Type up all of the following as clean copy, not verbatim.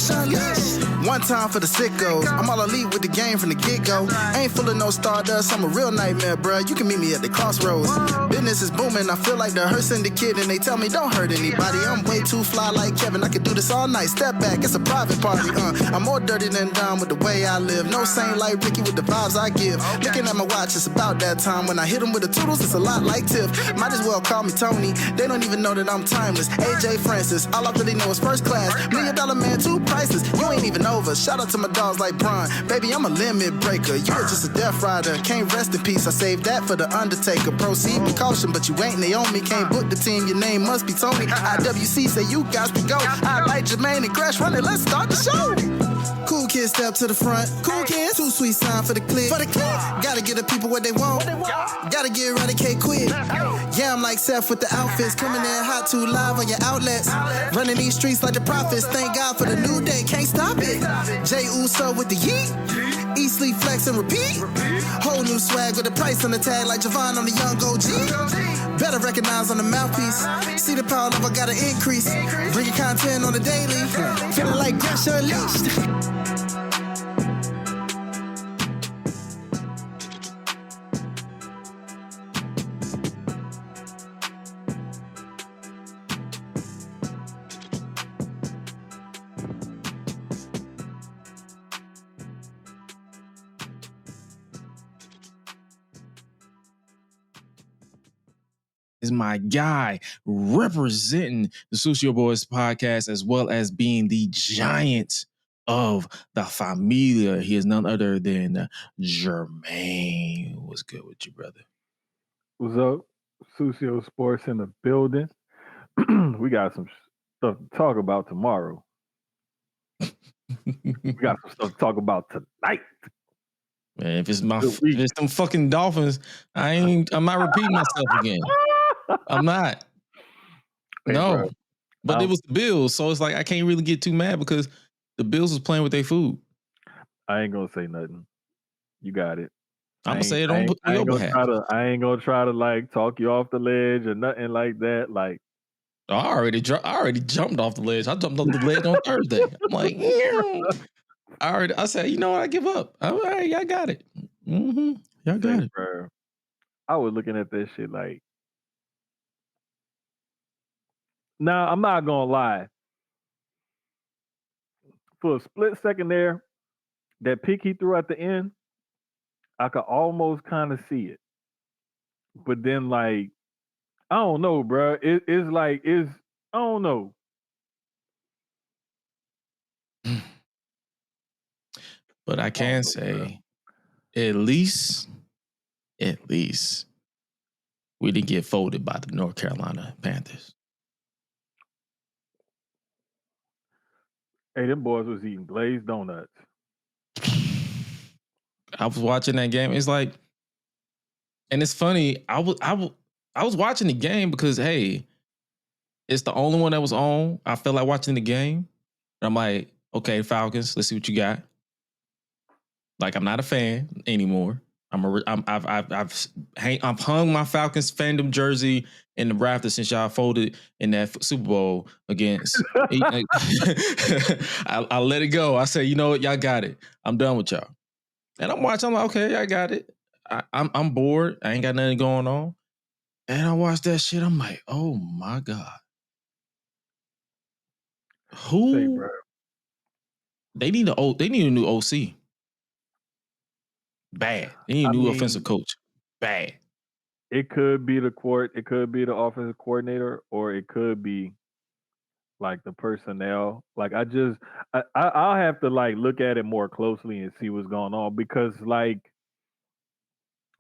leash. One time for the sickos. I'm all elite with the game from the get-go. Ain't full of no stardust, I'm a real nightmare, bruh. You can meet me at the crossroads. Business is booming, I feel like the Hurt Syndicate, and they tell me don't hurt anybody. I'm way too fly like Kevin, I could do this all night. Step back, it's a private party, I'm more dirty than dumb with the way I live. No saint like Ricky with the vibes I give. Looking at my watch, it's about that time. When I hit him with the toodles, it's a lot like Tiff. Might as well call me Tony. They don't even know that I'm timeless. AJ Francis, all I really know is first class. $1 million man, too priceless. You ain't even over. Shout out to my dogs like Bron. Baby, I'm a limit breaker. You are just a death rider. Can't rest in peace. I saved that for the Undertaker. Proceed with caution, but you ain't Naomi. Can't book the team. Your name must be Tony. IWC say you got to go. I like Jermaine and Gresh. Run it. Let's start the show. Cool kids step to the front. Cool kids. Too sweet sign for the click. Gotta get the people what they want. Gotta get eradicate quick. Yeah, I'm like Seth with the outfits. Coming in hot too live on your outlets. Running these streets like the prophets. Thank God for the new day. Can't stop it. Jay Uso with the yeet. Eat, sleep, flex, and repeat. Whole new swag with the price on the tag like Javon on the young OG. Better recognize on the mouthpiece. See the power level gotta increase. Bringing content on the daily. Feeling like Gresh Unleashed. Is my guy representing the Sucio Boys podcast, as well as being the giant of the familia. He is none other than Jermaine. What's good with you, brother? What's up? Sucio Sports in the building. We got some stuff to talk about tomorrow. We got some stuff to talk about tonight. Man, if it's them fucking Dolphins, I'm not repeating myself again. I'm not. Hey, no. bro. But it was the Bills, so it's like I can't really get too mad because the Bills was playing with their food. I ain't gonna say nothing. You got it. I'm gonna say it on your behalf. I ain't gonna try to like talk you off the ledge or nothing like that. Like I already jumped off the ledge. I jumped off the ledge on Thursday. I'm like, I said, you know what? I give up. All right, y'all got it. Mm-hmm. Y'all got it. Bro, I was looking at this shit like. Now, I'm not gonna lie. For a split second there, that pick he threw at the end, I could almost kind of see it. But then, like, I don't know, bro. I don't know. But I can say, at least, we didn't get folded by the North Carolina Panthers. Hey, them boys was eating glazed donuts. I was watching that game. It's like, and it's funny. I was watching the game because, hey, it's the only one that was on. I felt like watching the game. And I'm like, okay, Falcons, let's see what you got. Like, I'm not a fan anymore. I've hung my Falcons fandom jersey in the rafters since y'all folded in that Super Bowl against. I let it go. I said, you know what, y'all got it. I'm done with y'all. And I'm watching. I'm like, okay, I got it. I'm bored. I ain't got nothing going on. And I watched that shit. I'm like, oh my God. Who? Bro. They need a new OC. Bad. They need a new offensive coach. Bad. It could be the offensive coordinator, or it could be like the personnel. Like I'll have to like look at it more closely and see what's going on, because like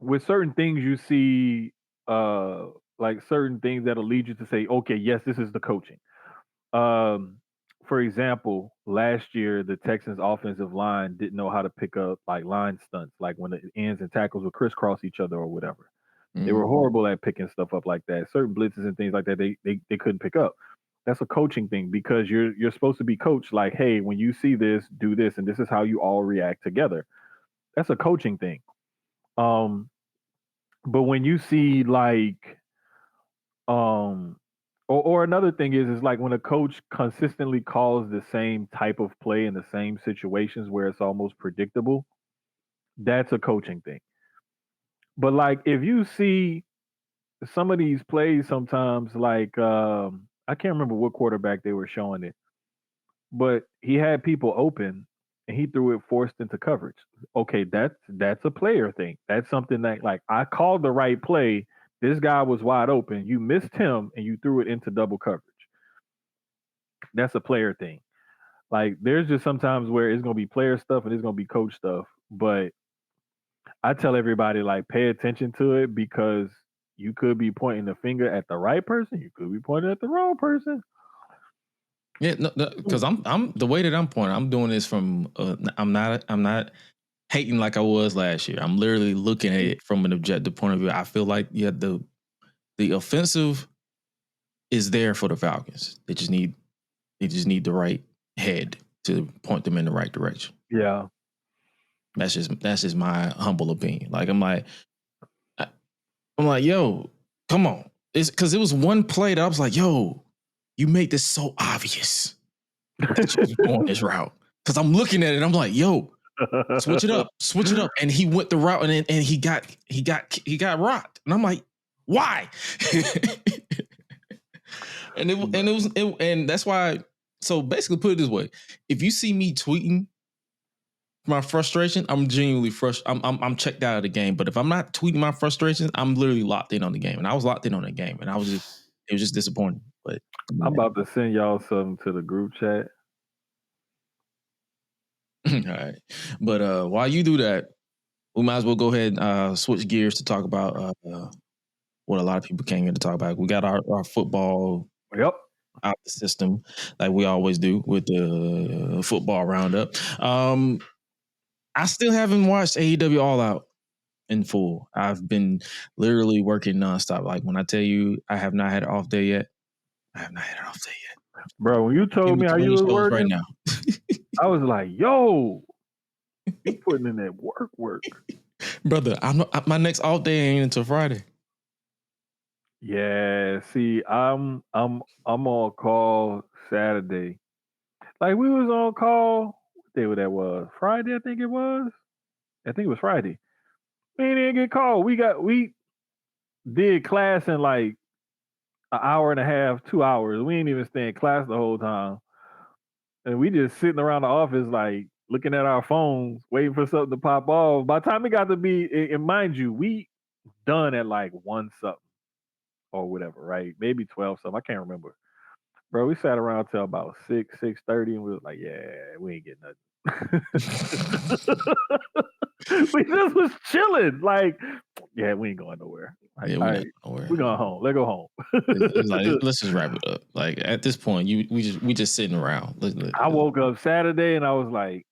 with certain things you see like certain things that'll lead you to say, okay, yes, this is the coaching. For example, last year the Texans offensive line didn't know how to pick up like line stunts, like when the ends and tackles would crisscross each other or whatever. They were horrible at picking stuff up like that. Certain blitzes and things like that they couldn't pick up. That's a coaching thing, because you're supposed to be coached like, hey, when you see this, do this, and this is how you all react together. That's a coaching thing. But when you see like or Or another thing is like when a coach consistently calls the same type of play in the same situations where it's almost predictable, that's a coaching thing. But like if you see some of these plays sometimes, like I can't remember what quarterback they were showing it, but he had people open and he threw it forced into coverage. Okay, that's a player thing. That's something that like I called the right play. This guy was wide open. You missed him and you threw it into double coverage. That's a player thing. Like there's just sometimes where it's gonna be player stuff and it's gonna be coach stuff. But I tell everybody like pay attention to it because you could be pointing the finger at the right person, you could be pointing at the wrong person. Yeah, no, because I'm the way that I'm pointing. I'm doing this from. I'm not hating like I was last year. I'm literally looking at it from an objective point of view. I feel like the offensive is there for the Falcons. They just need the right head to point them in the right direction. Yeah. That's just my humble opinion. Like I'm like, yo, come on. It's because it was one play that I was like, yo, you made this so obvious that you're going this route. Because I'm looking at it, I'm like, yo, switch it up. And he went the route and he got rocked. And I'm like, why? and that's why. So basically, put it this way: if you see me tweeting my frustration, I'm genuinely frustrated. I'm checked out of the game. But if I'm not tweeting my frustrations, I'm literally locked in on the game. And I was locked in on the game, and it was just disappointing. But I'm about to send y'all something to the group chat. All right, but while you do that, we might as well go ahead and switch gears to talk about what a lot of people came here to talk about. We got our football. Yep. Out the system like we always do with the football roundup. I still haven't watched AEW All Out in full. I've been literally working nonstop. Like when I tell you I have not had an off day yet, I have not had an off day yet. Bro, when you told me how you was working right now, I was like, yo, you putting in that work. Brother, my next off day ain't until Friday. Yeah, see, I'm on call Saturday. Like we was on call. What day that was? Friday, I think it was. I think it was Friday. We didn't get called. We did class in like an hour and a half, 2 hours. We didn't even stay in class the whole time. And we just sitting around the office like looking at our phones, waiting for something to pop off. By the time it got to be, and mind you, we done at like 1 something or whatever, right? Maybe 12 something. I can't remember. Bro, we sat around till about 6:30, and we was like, yeah, we ain't getting nothing. We just was chilling. Like, yeah, we ain't going nowhere. Like, Yeah, all right, we going home. Let's go home. It's like, let's just wrap it up. Like at this point, we just sitting around. I woke up Saturday and I was like,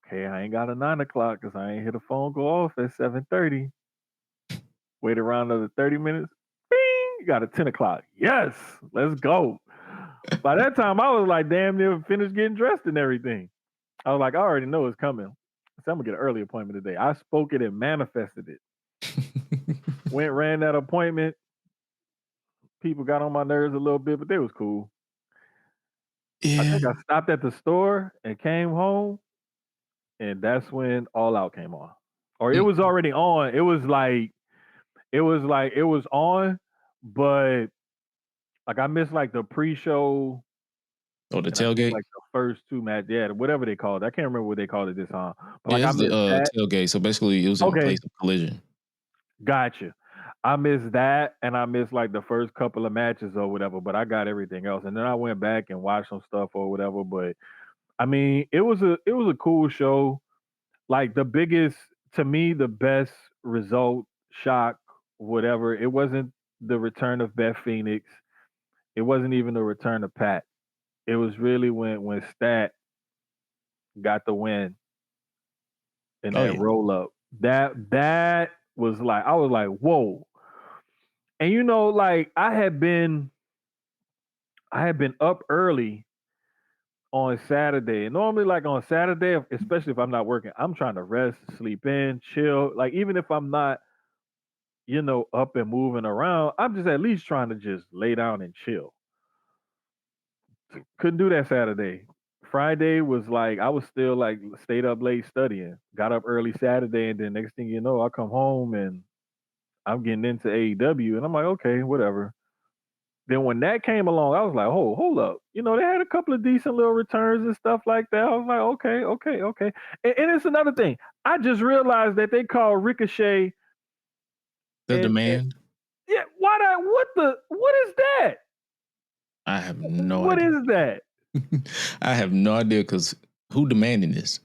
okay, I ain't got a 9 o'clock because I ain't hear the phone go off at 7:30. Wait around another 30 minutes. Bing, you got a 10 o'clock. Yes, let's go. By that time, I was like damn near finished getting dressed and everything. I was like, I already know it's coming. So I'm gonna get an early appointment today. I spoke it and manifested it. Went, ran that appointment. People got on my nerves a little bit, but they was cool. Yeah. I think I stopped at the store and came home, and that's when All Out came on. Or it was already on. It was on, but like I missed like the pre-show. Oh, the tailgate? Like the first 2 matches. Yeah, whatever they called it. I can't remember what they called it this time. But like yeah, I missed that. Tailgate. So basically it was in place of Collision. Gotcha. I missed that and I missed like the first couple of matches or whatever, but I got everything else. And then I went back and watched some stuff or whatever. But I mean, it was a cool show. Like the best result, shock, whatever. It wasn't the return of Beth Phoenix. It wasn't even the return of Pat. It was really when Stat got the win in that roll up. That was like, I was like, whoa. And you know, like I had been up early on Saturday. And normally like on Saturday, especially if I'm not working, I'm trying to rest, sleep in, chill. Like even if I'm not, up and moving around, I'm just at least trying to just lay down and chill. Couldn't do that Saturday. Friday was like I was still like stayed up late studying. Got up early Saturday, and then next thing you know, I come home and I'm getting into AEW, and I'm like, okay, whatever. Then when that came along, I was like, oh, hold up. You know, they had a couple of decent little returns and stuff like that. I was like, okay. And it's another thing. I just realized that they call Ricochet The Demand. Yeah, what is that? I have no What idea. is that? I have no idea because who demanding this?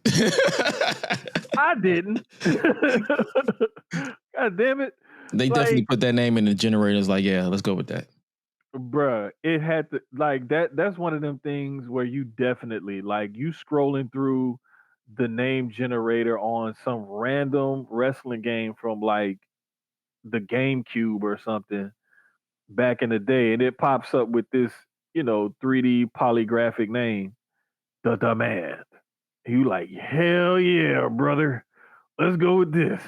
I didn't. God damn it. They definitely put that name in the generators. Like, yeah, let's go with that. Bruh, it had to like that. That's one of them things where you definitely like you scrolling through the name generator on some random wrestling game from like the GameCube or something back in the day, and it pops up with this, 3D polygraphic name, The Demand. You like, hell yeah, brother. Let's go with this.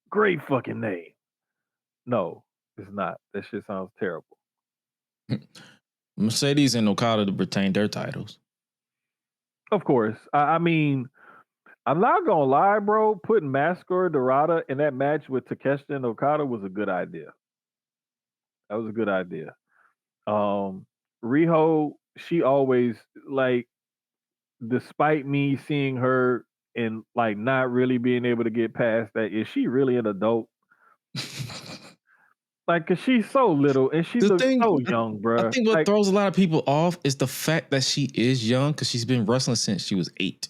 Great fucking name. No, it's not. That shit sounds terrible. Mercedes and Okada to retain their titles. Of course. I mean, I'm not gonna lie, bro. Putting Mascara Dorada in that match with Takeshita and Okada was a good idea. That was a good idea. Riho, she always like, despite me seeing her and like not really being able to get past that, is she really an adult? Like, cause she's so little and she looks so young, bro. I think what throws a lot of people off is the fact that she is young because she's been wrestling since she was 8.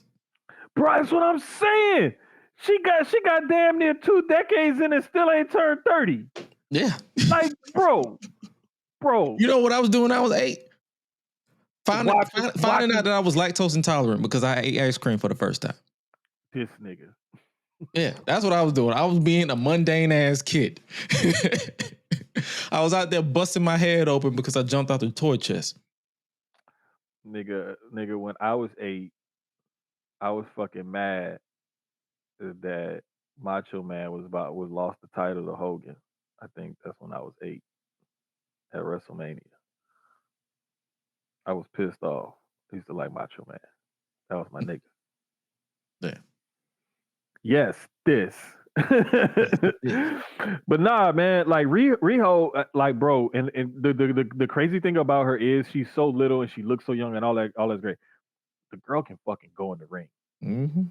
Bro, that's what I'm saying. She got damn near 2 decades in and still ain't turned 30. Yeah. Like, bro. You know what I was doing when I was 8? Finding out that I was lactose intolerant because I ate ice cream for the first time. This nigga. Yeah, that's what I was doing. I was being a mundane ass kid. I was out there busting my head open because I jumped out the toy chest. Nigga, when I was 8, I was fucking mad that Macho Man was lost the title to Hogan. I think that's when I was 8 at WrestleMania. I was pissed off. I used to like Macho Man. That was my nigga. Yeah. Yes, this. But nah, man, like Riho, like, bro, and the crazy thing about her is she's so little and she looks so young and all that's great. The girl can fucking go in the ring. Mm-hmm.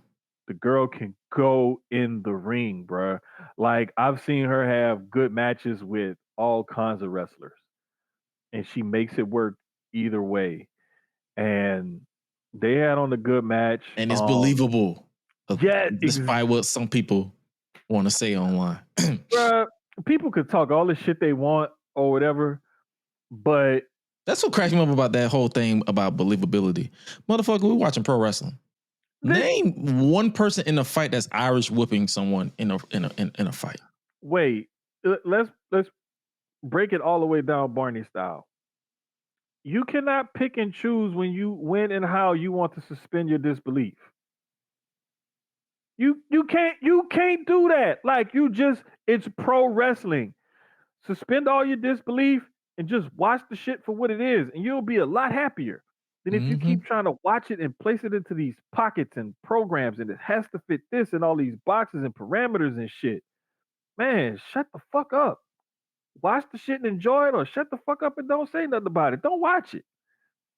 The girl can go in the ring, bro. Like, I've seen her have good matches with all kinds of wrestlers, and she makes it work either way. And they had on a good match, and it's believable. Yeah, despite what some people want to say online. Bruh, people could talk all the shit they want or whatever, but that's what cracks me up about that whole thing about believability. Motherfucker, we're watching pro wrestling. Name one person in a fight that's Irish whipping someone in a fight. Wait, let's break it all the way down Barney style. You cannot pick and choose when and how you want to suspend your disbelief. You can't do that. Like, it's pro wrestling. Suspend all your disbelief and just watch the shit for what it is, and you'll be a lot happier than if you keep trying to watch it and place it into these pockets and programs, and it has to fit this and all these boxes and parameters and shit. Man, shut the fuck up. Watch the shit and enjoy it, or shut the fuck up and don't say nothing about it. Don't watch it.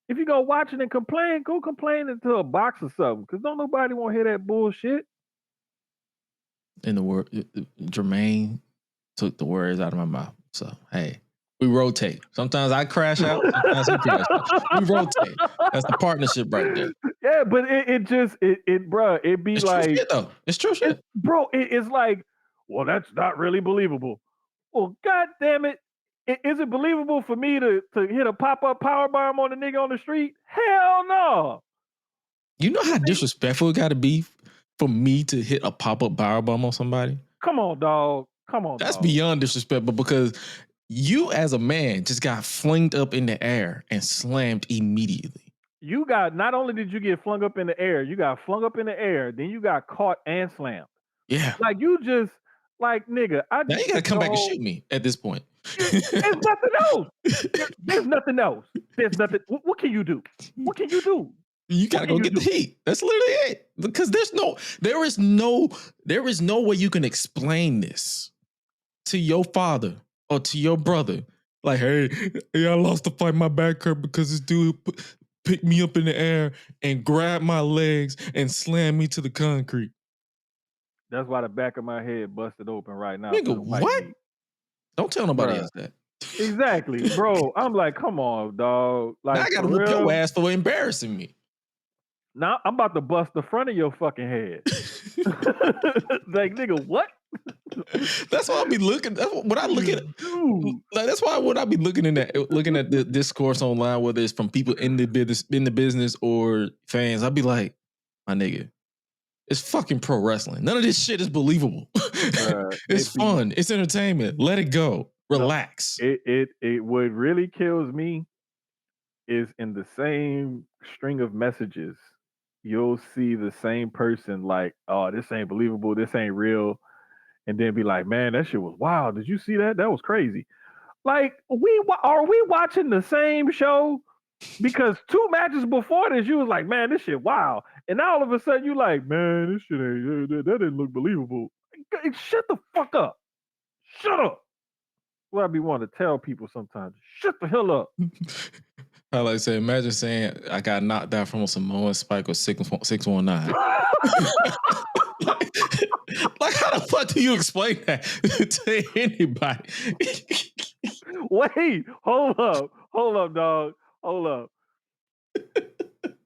If you go watch it and complain, go complain into a box or something, because don't nobody want to hear that bullshit. In the word, Jermaine took the words out of my mouth. So, hey, we rotate. Sometimes I crash out. Sometimes he crash out. We rotate. That's the partnership right there. Yeah, but it be it's like, true shit, though. It's true shit. It's like, well, that's not really believable. Well, god damn it. Is it believable for me to hit a pop-up power bomb on a nigga on the street? Hell no. You know how disrespectful it got to be for me to hit a pop-up power bomb on somebody? Come on, dog. That's beyond disrespectful, because you as a man just got flinged up in the air and slammed immediately. Not only did you get flung up in the air, you got flung up in the air, then you got caught and slammed. Yeah. Like, you just, like, nigga, now you gotta come back and shoot me at this point. There's nothing else. There's nothing else. There's nothing. What can you do? What can you do? You gotta go get the heat. That's literally it. Because there is no way you can explain this to your father or to your brother. Like, hey, I lost the fight. My back hurt because this dude picked me up in the air and grabbed my legs and slammed me to the concrete. That's why the back of my head busted open right now. Nigga, what? Don't tell nobody else that. Exactly, bro. I'm like, come on, dog. Like, now I gotta whoop your ass for embarrassing me. Now I'm about to bust the front of your fucking head. Like, nigga, what? That's why I be looking. That's what I look at. Like, that's why when I be looking at the discourse online, whether it's from people in the business or fans, I'll be like, my nigga, it's fucking pro wrestling. None of this shit is believable. It's fun. It's entertainment. Let it go. Relax. It what really kills me is in the same string of messages, you'll see the same person like, oh, this ain't believable. This ain't real. And then be like, man, that shit was wild. Did you see that? That was crazy. Like, are we watching the same show? Because 2 matches before this, you was like, man, this shit wild. And now all of a sudden you like, man, this shit ain't, that didn't look believable. Shut the fuck up. Shut up. What I be wanting to tell people sometimes. Shut the hell up. I like to say, imagine saying I got knocked out from a Samoan Spike or 619. like, how the fuck do you explain that to anybody? Wait, hold up, dog. Hold up.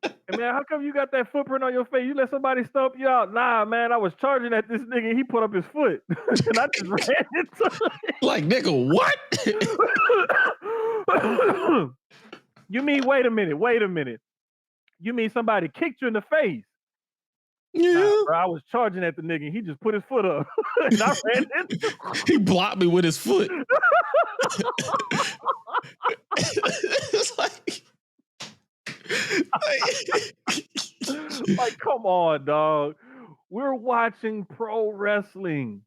Hey, man, how come you got that footprint on your face? You let somebody stomp you out? Nah, man, I was charging at this nigga. He put up his foot. And I just ran into it. Like, nigga, what? You mean, wait a minute. You mean somebody kicked you in the face? Yeah. Nah, bro, I was charging at the nigga. He just put his foot up. And I ran into He blocked me with his foot. It's like, come on, dog. We're watching pro wrestling.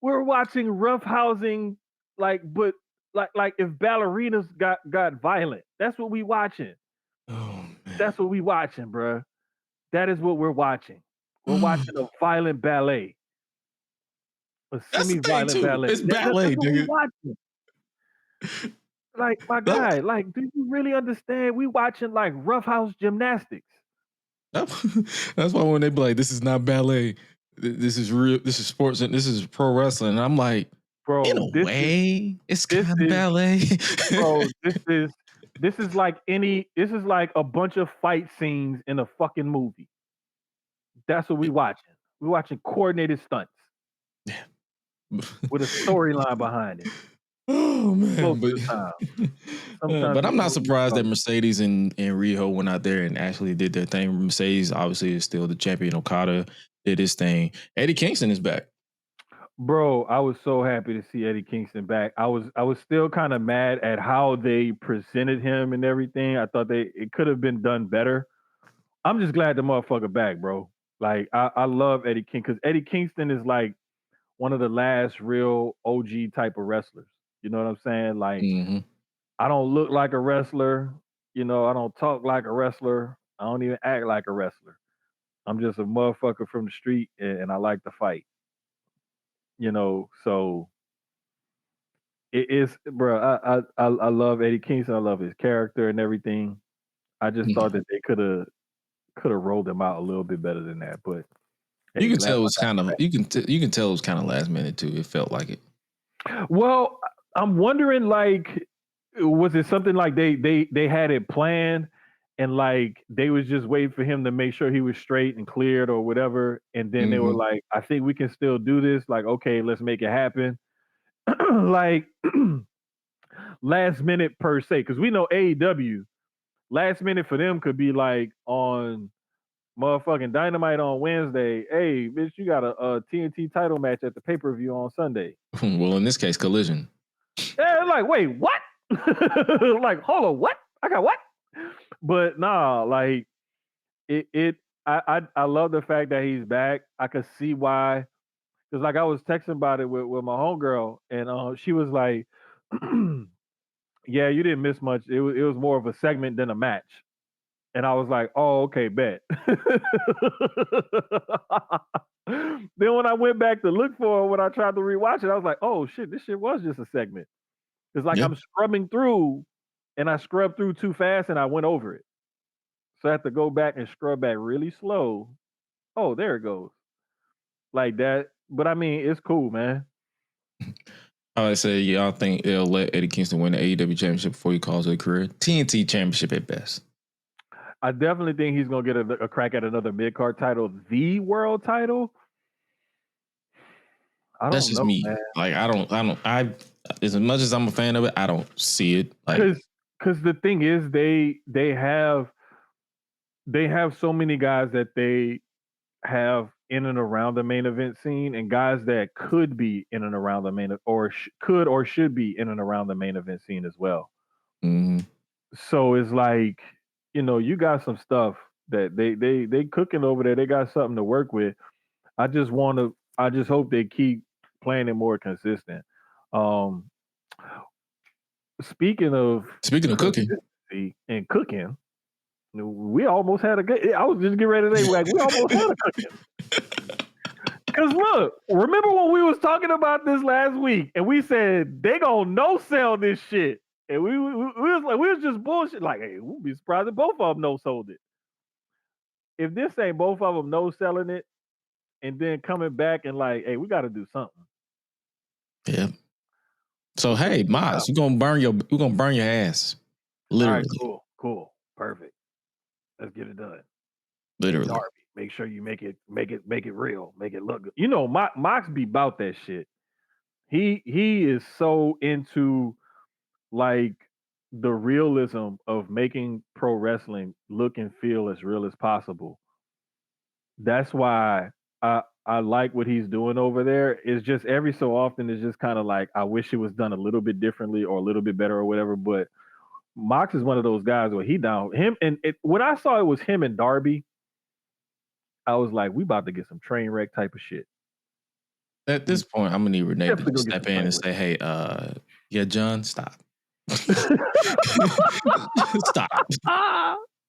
We're watching roughhousing, like if ballerinas got violent. That's what we watching. Oh, man. That's what we watching, bro. That is what we're watching. We're watching a violent ballet. A semi-violent ballet. It's ballet, dude. Like, my guy, like, do you really understand? We watching like roughhouse gymnastics. That's why when they be like, this is not ballet. This is real. This is sports and this is pro wrestling. And I'm like, bro, in a way, it's kind of ballet. Bro, this is like a bunch of fight scenes in a fucking movie. That's what we watching. We're watching coordinated stunts. Yeah. With a storyline behind it. Oh man. But I'm not surprised that Mercedes and Riho went out there and actually did their thing. Mercedes obviously is still the champion. Okada did his thing. Eddie Kingston is back. Bro, I was so happy to see Eddie Kingston back. I was still kind of mad at how they presented him and everything. I thought it could have been done better. I'm just glad the motherfucker back, bro. Like, I love Eddie Kingston because Eddie Kingston is like one of the last real OG type of wrestlers. You know what I'm saying? Like, I don't look like a wrestler. You know, I don't talk like a wrestler. I don't even act like a wrestler. I'm just a motherfucker from the street, and I like to fight. You know, so it is, bro. I love Eddie Kingston. I love his character and everything. I just thought that they could have rolled him out a little bit better than that, but hey, you can tell it was kind of you can tell it was kind of last minute too. It felt like it. Well, I'm wondering, like, was it something like they had it planned and like they was just waiting for him to make sure he was straight and cleared or whatever, and then they were like, I think we can still do this. Like, okay, let's make it happen. Like last minute per se, because we know AEW last minute for them could be like on motherfucking Dynamite on Wednesday. Hey, bitch, you got a TNT title match at the pay-per-view on Sunday. Well, in this case, Collision. Yeah, like, wait, what? Like, hold on, what? I got what? But nah, like I love the fact that he's back. I could see why. Because like I was texting about it with my homegirl, and she was like, yeah, you didn't miss much. It was more of a segment than a match. And I was like, oh, okay, bet. Then when I went back to look for it, when I tried to rewatch it, I was like, oh shit, this shit was just a segment. It's like I'm scrubbing through and I scrubbed through too fast and I went over it. So I had to go back and scrub back really slow. Oh, there it goes. Like that. But I mean, it's cool, man. I say, y'all think it'll let Eddie Kingston win the AEW championship before he calls it a career? TNT championship at best. I definitely think he's gonna get a crack at another mid-card title, the world title. That's just me. Man. Like I as much as I'm a fan of it, I don't see it. Like because the thing is, they have so many guys that they have in and around the main event scene, and guys that could be in and around the main or could or should be in and around the main event scene as well. Mm-hmm. So it's like, you got some stuff that they cooking over there. They got something to work with. I just hope they keep playing it more consistent. Speaking of cooking and cooking, we almost had I was just getting ready to say, like, we almost had a cooking. Because look, remember when we was talking about this last week, and we said they gonna no sell this shit, and we was just bullshit. Like, hey, we'll be surprised if both of them no sold it. If this ain't both of them no selling it, and then coming back and like, hey, we got to do something. Yeah. So hey, Moz, we're gonna burn your ass. Literally. All right, cool, perfect. Let's get it done. Literally. Darby, make sure you make it real, make it look good. Mox be about that shit. He is so into like the realism of making pro wrestling look and feel as real as possible. That's why I like what he's doing over there. It's just every so often it's just kind of like I wish it was done a little bit differently or a little bit better or whatever. But Mox is one of those guys where when I saw it was him and Darby, I was like, we about to get some train wreck type of shit. At this point, I'm gonna need Renee to step in and say, hey, yeah, John, stop. Stop.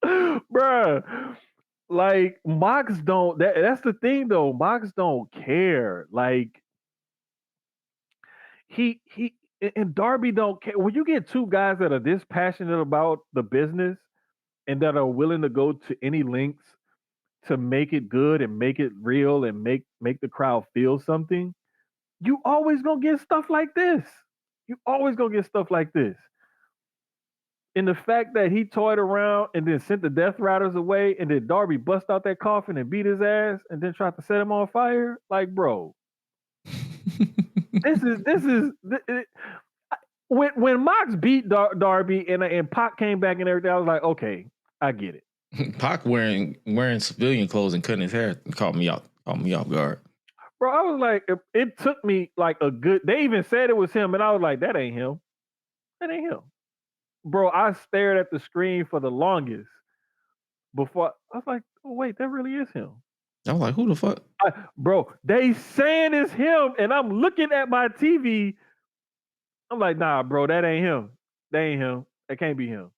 Bruh. Like, Mox don't that's the thing though. Mox don't care. Like, he and Darby don't care. When you get two guys that are this passionate about the business and that are willing to go to any lengths to make it good and make it real and make the crowd feel something, you always gonna get stuff like this. You always gonna get stuff like this. And the fact that he toyed around and then sent the Death Riders away, and then Darby bust out that coffin and beat his ass, and then tried to set him on fire, like, bro, this is when Mox beat Darby and Pac came back and everything, I was like, okay, I get it. Pac wearing civilian clothes and cutting his hair caught me off guard. Bro, I was like, it took me like they even said it was him, and I was like, that ain't him. That ain't him. Bro, I stared at the screen for the longest before I was like, oh, wait, that really is him. I was like, who the fuck? Bro, they saying it's him, and I'm looking at my TV. I'm like, nah, bro, that ain't him. That ain't him. That can't be him.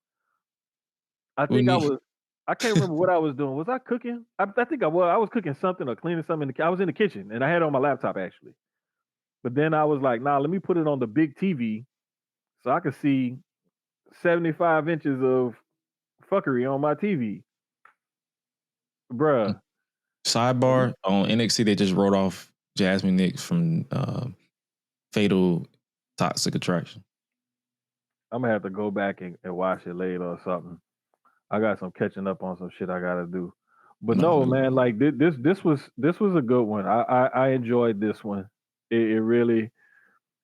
I can't remember what I was doing. Was I cooking? I think I was. I was cooking something or cleaning something. I was in the kitchen, and I had it on my laptop, actually. But then I was like, nah, let me put it on the big TV so I could see 75 inches of fuckery on my TV. Bruh. Sidebar, on NXT, they just wrote off Jasmine Nix from Fatal Toxic Attraction. I'm gonna have to go back and watch it later or something. I got some catching up on some shit I gotta do. But no, man, like this was a good one. I enjoyed this one. It really,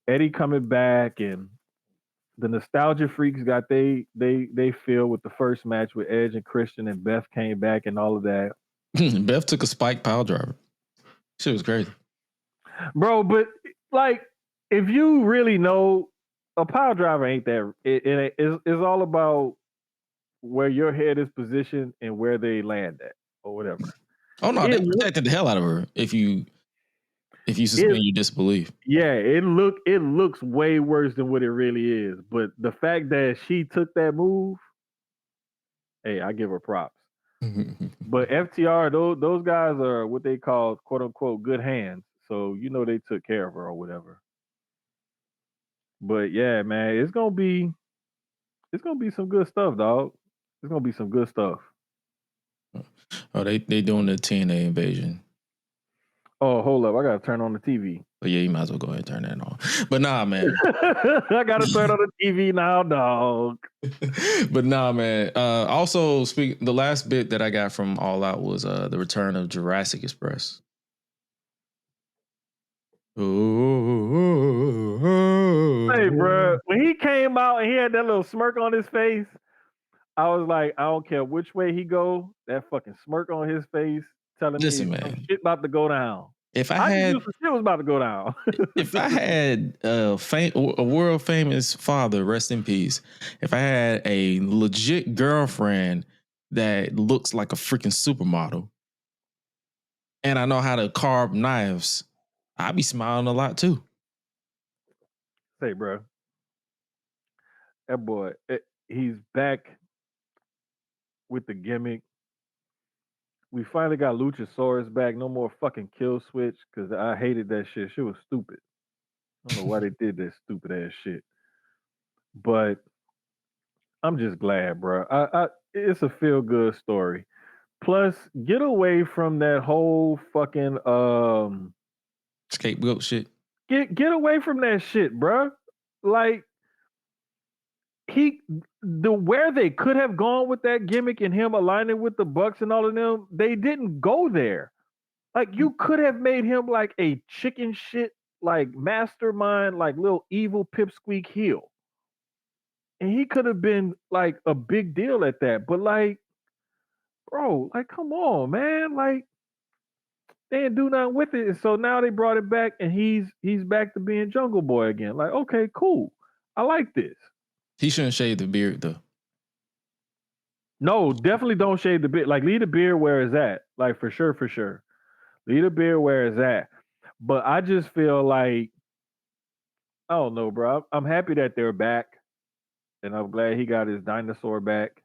Eddie coming back and the nostalgia freaks got they feel with the first match with Edge and Christian, and Beth came back and all of that. Beth took a spike pile driver. Shit was crazy. Bro, but like, if you really know, a pile driver ain't that. It's all about where your head is positioned and where they land at or whatever. Oh no, they protected the hell out of her. If you If you suspend your disbelief. Yeah, it looks way worse than what it really is. But the fact that she took that move, hey, I give her props. But FTR, those guys are what they call quote unquote good hands. So they took care of her or whatever. But yeah, man, it's gonna be some good stuff, dog. It's gonna be some good stuff. Oh, they doing the TNA invasion. Oh, hold up, I gotta turn on the TV. But yeah, you might as well go ahead and turn that on. But nah, man. I gotta turn on the TV now, dog. But nah, man. Also, the last bit that I got from All Out was the return of Jurassic Express. Hey, bro, when he came out and he had that little smirk on his face, I was like, I don't care which way he go, that fucking smirk on his face telling me some shit about to go down. If I just knew some shit was about to go down. If I had a world famous father, rest in peace. If I had a legit girlfriend that looks like a freaking supermodel, and I know how to carve knives, I'd be smiling a lot too. Say, bro, that boy, he's back with the gimmick. We finally got Luchasaurus back. No more fucking kill switch because I hated that shit. Shit was stupid. I don't know why they did that stupid ass shit. But I'm just glad, bro. It's a feel good story. Plus, get away from that whole fucking scapegoat shit. Get away from that shit, bro. Like where they could have gone with that gimmick and him aligning with the Bucks and all of them, they didn't go there. Like you could have made him like a chicken shit, like mastermind, like little evil pipsqueak heel. And he could have been like a big deal at that. But like, bro, like come on, man. Like they didn't do nothing with it. And so now they brought it back and he's back to being Jungle Boy again. Like, okay, cool. I like this. He shouldn't shave the beard though. No, definitely don't shave the beard. Like leave the beard where it's at. Like for sure. Leave the beard where it's at. But I just feel like, I don't know, bro. I'm happy that they're back. And I'm glad he got his dinosaur back.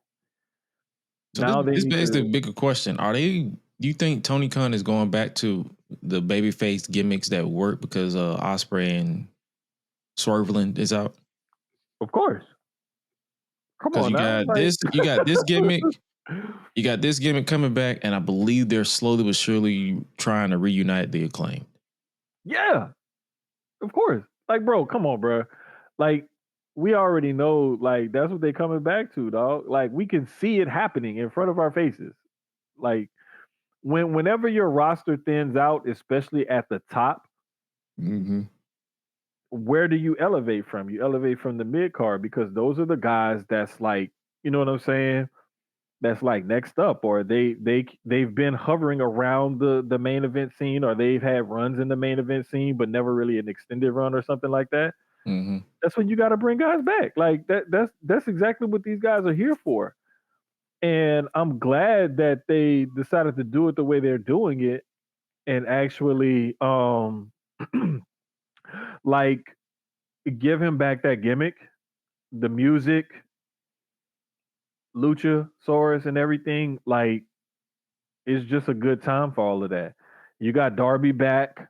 So now this begs the bigger question. Do you think Tony Khan is going back to the babyface gimmicks that work because Ospreay and Swerveland is out? Of course. Come on, you got this gimmick. You got this gimmick coming back, and I believe they're slowly but surely trying to reunite the Acclaimed. Yeah, of course. Like, bro, come on, bro. Like, we already know, like, that's what they're coming back to, dog. Like, we can see it happening in front of our faces. Like, whenever your roster thins out, especially at the top, where do you elevate from? You elevate from the mid card because those are the guys that's like, you know what I'm saying? That's like next up, or they've been hovering around the main event scene, or they've had runs in the main event scene, but never really an extended run or something like that. That's when you got to bring guys back. Like that's exactly what these guys are here for. And I'm glad that they decided to do it the way they're doing it, and actually, like give him back that gimmick, the music, Luchasaurus and everything. Like it's just a good time for all of that. You got Darby back.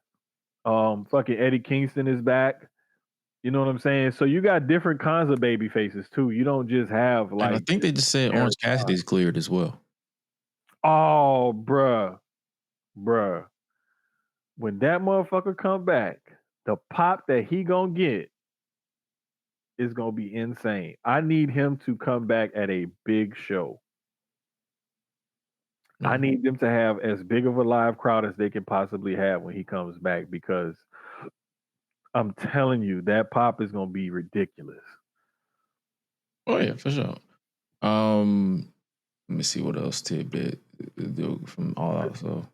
Fucking Eddie Kingston is back. You know what I'm saying? So you got different kinds of baby faces too. You don't just have like. And I think they just said Orange Cassidy's cleared as well. Oh, bruh. When that motherfucker come back, the pop that he gonna get is gonna be insane. I need him to come back at a big show. I need them to have as big of a live crowd as they can possibly have when he comes back, because I'm telling you, that pop is going to be ridiculous. Oh yeah, for sure. Let me see what else tidbit from All Out. So,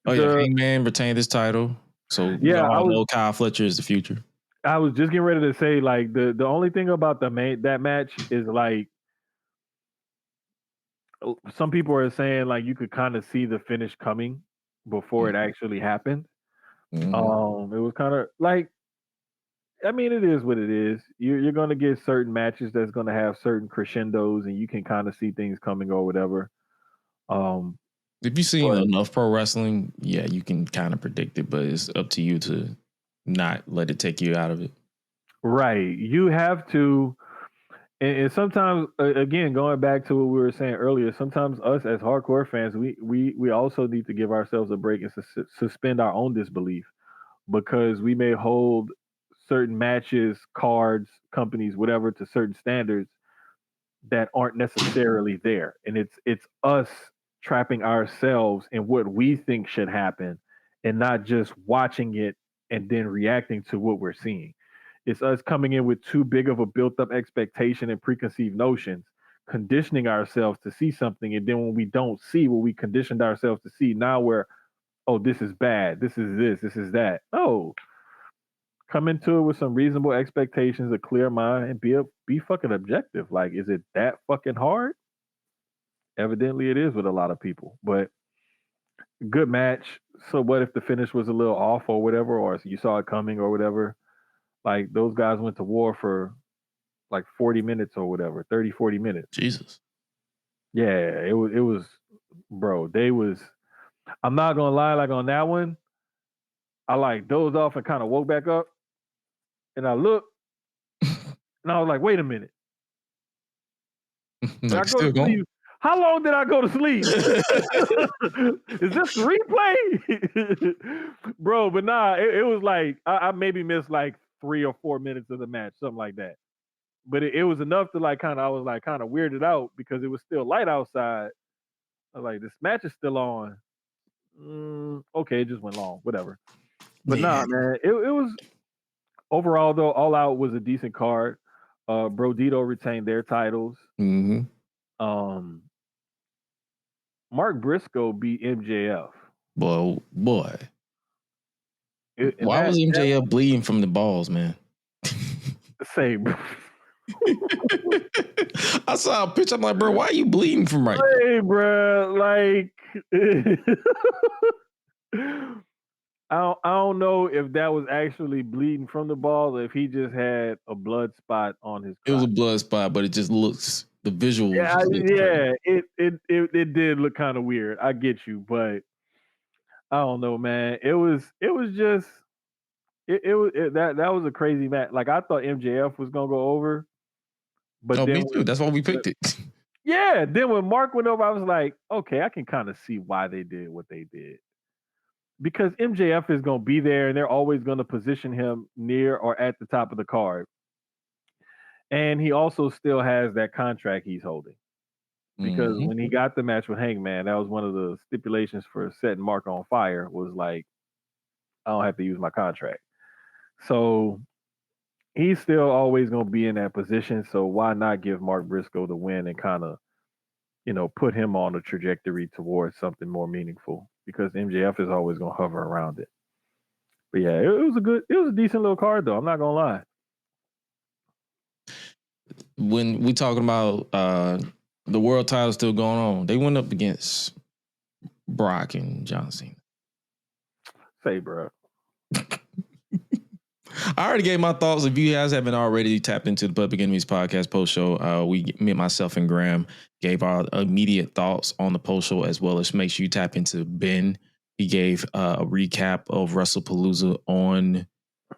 Hangman retained his title. So yeah, I know Kyle Fletcher is the future. I was just getting ready to say, like, the only thing about that match is like, some people are saying like you could kind of see the finish coming before it actually happened. It was kind of like, I mean, it is what it is. You're going to get certain matches that's going to have certain crescendos, and you can kind of see things coming or whatever. If you've seen But- enough pro wrestling, yeah, you can kind of predict it, but it's up to you to not let it take you out of it. Right. You have to, and sometimes, again, going back to what we were saying earlier, sometimes us as hardcore fans, we also need to give ourselves a break and suspend our own disbelief, because we may hold certain matches, cards, companies, whatever, to certain standards that aren't necessarily there, and it's us trapping ourselves in what we think should happen, and not just watching it and then reacting to what we're seeing. It's us coming in with too big of a built-up expectation and preconceived notions, conditioning ourselves to see something, and then when we don't see what we conditioned ourselves to see, now we're, oh, this is bad, this is that. No, come into it with some reasonable expectations, a clear mind, and be fucking objective. Like, is it that fucking hard? Evidently, it is with a lot of people. But good match. So what if the finish was a little off or whatever, or you saw it coming or whatever? Like, those guys went to war for like 40 minutes or whatever, 30, 40 minutes. Jesus. Yeah, it was, bro. I'm not gonna lie, like on that one, I like dozed off and kind of woke back up, and I looked, and I was like, wait a minute. Did I go to sleep? How long did I go to sleep? Is this the replay? Bro, but nah, it was like, I maybe missed like 3 or 4 minutes of the match, something like that. But it was enough to like I was like kind of weirded out because it was still light outside. I was like, this match is still on. Okay, it just went long, whatever. But nah, man, it was, overall though, All Out was a decent card. Brodito retained their titles. Mark Briscoe beat MJF. Boy. Why was MJF MJF bleeding from the balls, man? Same. I saw a picture. I'm like, bro, why are you bleeding from right now? Hey, bro, like, I don't know if that was actually bleeding from the balls or if he just had a blood spot on his crotch. It was a blood spot, but it just looks, the visual. It did look kind of weird. I get you, but I don't know, man. It was just that was a crazy match. Like, I thought MJF was gonna go over, but then me too. That's why we picked it. Yeah, then when Mark went over, I was like, okay, I can kind of see why they did what they did. Because MJF is going to be there and they're always going to position him near or at the top of the card. And he also still has that contract he's holding. Because when he got the match with Hangman, that was one of the stipulations for setting Mark on fire, was like, I don't have to use my contract. So he's still always going to be in that position. So why not give Mark Briscoe the win and kind of, put him on a trajectory towards something more meaningful, because MJF is always going to hover around it. But yeah, it was a decent little card though. I'm not going to lie. When we talking about the world title still going on, they went up against Brock and John Cena. Say, bro. I already gave my thoughts. If you guys haven't already tapped into the Public Enemies podcast post show, me, myself, and Graham gave our immediate thoughts on the post show, as well as make sure you tap into Ben. He gave a recap of WrestlePalooza on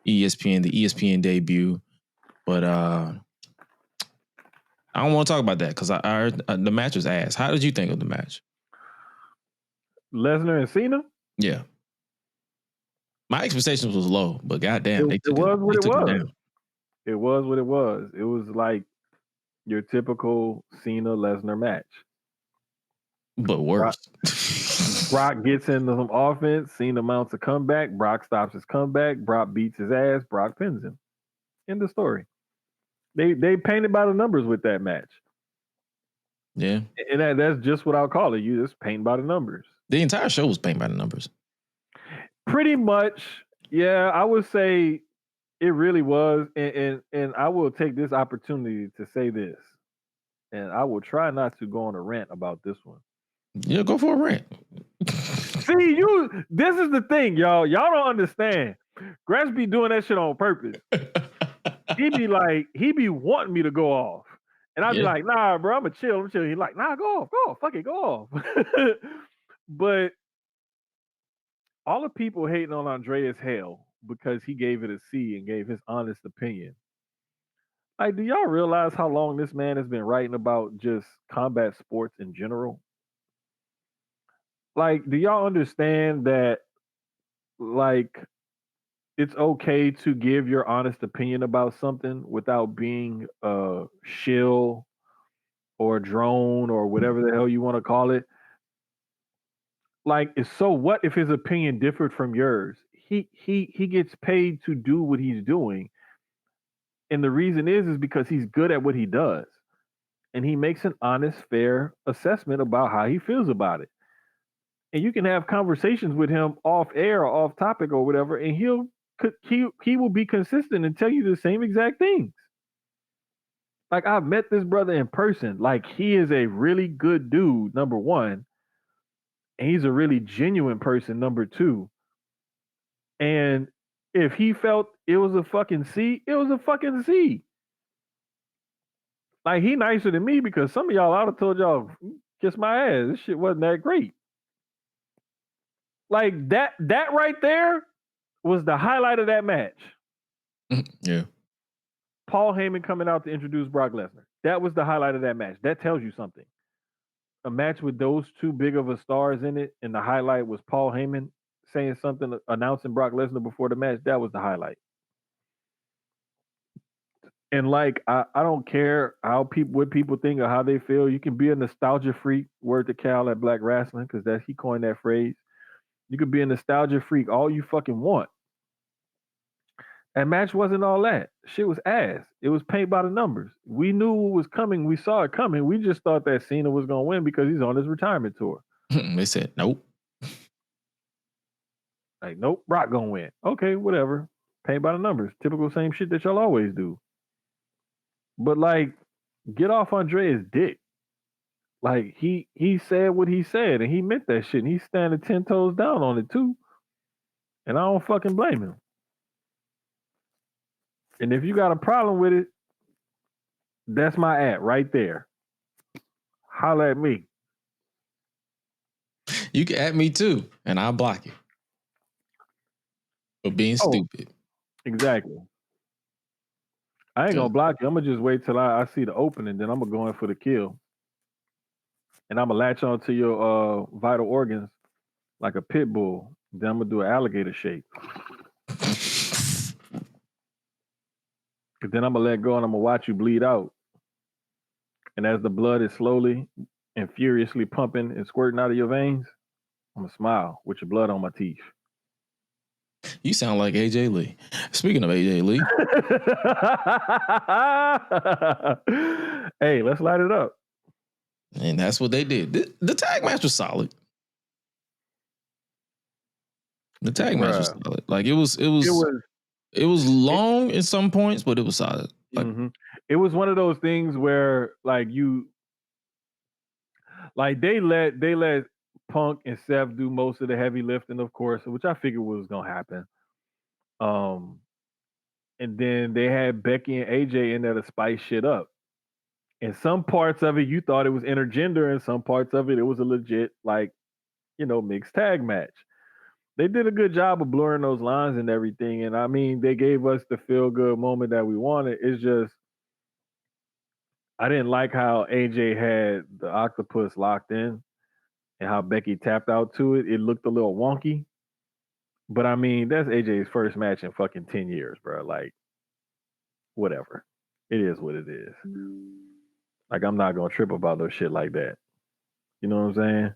ESPN, the ESPN debut. But I don't want to talk about that because I heard the match was ass. How did you think of the match? Lesnar and Cena? Yeah. My expectations was low, but goddamn, it was what it was. It was what it was. It was like your typical Cena Lesnar match, but worse. Brock gets into some offense. Cena mounts a comeback. Brock stops his comeback. Brock beats his ass. Brock pins him. End of story. They painted by the numbers with that match. Yeah, and that's just what I'll call it. You just paint by the numbers. The entire show was painted by the numbers. Pretty much, yeah. I would say it really was, and I will take this opportunity to say this, and I will try not to go on a rant about this one. Yeah, go for a rant. See, this is the thing, y'all. Y'all don't understand. Gretz be doing that shit on purpose. He be wanting me to go off. And I'd be like, nah, bro, I'm chill. He's like, nah, go off, fuck it, go off. But all the people hating on Andreas Hale because he gave it a C and gave his honest opinion. Like, do y'all realize how long this man has been writing about just combat sports in general? Like, do y'all understand that, like, it's okay to give your honest opinion about something without being a shill or a drone or whatever the hell you want to call it? Like, so what if his opinion differed from yours? He gets paid to do what he's doing. And the reason is because he's good at what he does. And he makes an honest, fair assessment about how he feels about it. And you can have conversations with him off air or off topic or whatever, and he will be consistent and tell you the same exact things. Like, I've met this brother in person. Like, he is a really good dude, number one. And he's a really genuine person, number two. And if he felt it was a fucking C, it was a fucking C. Like, he nicer than me because some of y'all, I would have told y'all, kiss my ass. This shit wasn't that great. Like, that right there was the highlight of that match. Yeah. Paul Heyman coming out to introduce Brock Lesnar. That was the highlight of that match. That tells you something. A match with those two big of a stars in it, and the highlight was Paul Heyman saying something, announcing Brock Lesnar before the match. That was the highlight. And like, I don't care what people think or how they feel. You can be a nostalgia freak. Word to Cal at Black Wrestling, because he coined that phrase. You could be a nostalgia freak all you fucking want. That match wasn't all that. Shit was ass. It was paint by the numbers. We knew what was coming. We saw it coming. We just thought that Cena was going to win because he's on his retirement tour. They said, nope. Like, nope, Brock going to win. Okay, whatever. Paint by the numbers. Typical same shit that y'all always do. But, like, get off Andreas' dick. Like, he said what he said, and he meant that shit, and he's standing 10 toes down on it, too. And I don't fucking blame him. And if you got a problem with it, that's my ad right there. Holla at me. You can at me too, and I'll block you for being stupid. Exactly. I ain't gonna block you. I'm gonna just wait till I see the opening, then I'm gonna go in for the kill. And I'm gonna latch on to your vital organs like a pit bull. Then I'm gonna do an alligator shake. Then I'm gonna let go and I'm gonna watch you bleed out. And as the blood is slowly and furiously pumping and squirting out of your veins, I'm gonna smile with your blood on my teeth. You sound like AJ Lee. Speaking of AJ Lee. Hey, let's light it up. And that's what they did. The tag match was solid. The tag match was solid. Like, it was long in some points, but it was solid. Like, It was one of those things where, like, they let Punk and Seth do most of the heavy lifting, of course, which I figured was gonna happen. And then they had Becky and AJ in there to spice shit up. And some parts of it you thought it was intergender, and some parts of it was a legit, like, mixed tag match. They did a good job of blurring those lines and everything. And I mean, they gave us the feel-good moment that we wanted. It's just, I didn't like how AJ had the octopus locked in and how Becky tapped out to it. It looked a little wonky. But I mean, that's AJ's first match in fucking 10 years, bro. Like, whatever. It is what it is. Like, I'm not going to trip about no shit like that. You know what I'm saying?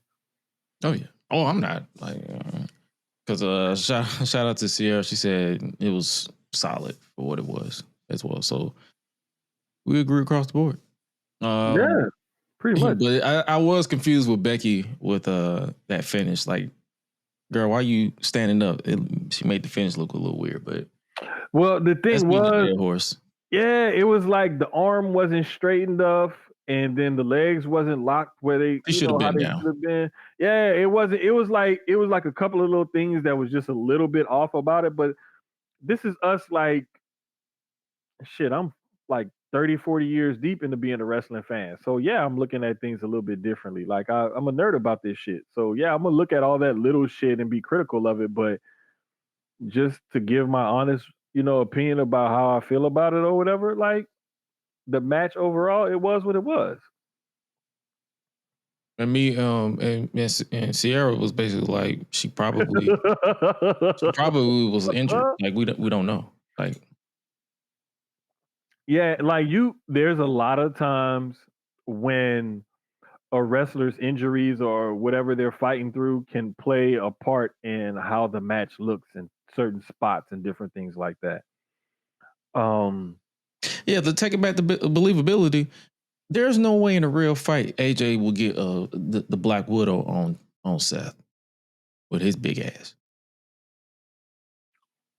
Oh, yeah. Oh, I'm not. Like, because shout out to Sierra. She said it was solid for what it was as well. So we agree across the board. Yeah, pretty much. But I was confused with Becky with that finish. Like, girl, why are you standing up? She made the finish look a little weird. But well, the thing was, horse. Yeah, it was like the arm wasn't straightened up, and then the legs wasn't locked where they, He should have how been they down. should have been. Yeah, it wasn't. It was like a couple of little things that was just a little bit off about it. But this is us like shit. I'm like 30, 40 years deep into being a wrestling fan. So yeah, I'm looking at things a little bit differently. Like I'm a nerd about this shit. So yeah, I'm gonna look at all that little shit and be critical of it. But just to give my honest, opinion about how I feel about it or whatever, like the match overall, it was what it was. And me, and Sierra was basically like she probably was injured. Like we don't know. Like Yeah, like there's a lot of times when a wrestler's injuries or whatever they're fighting through can play a part in how the match looks in certain spots and different things like that. yeah, to take it back to believability, there's no way in a real fight AJ will get the Black Widow on Seth with his big ass.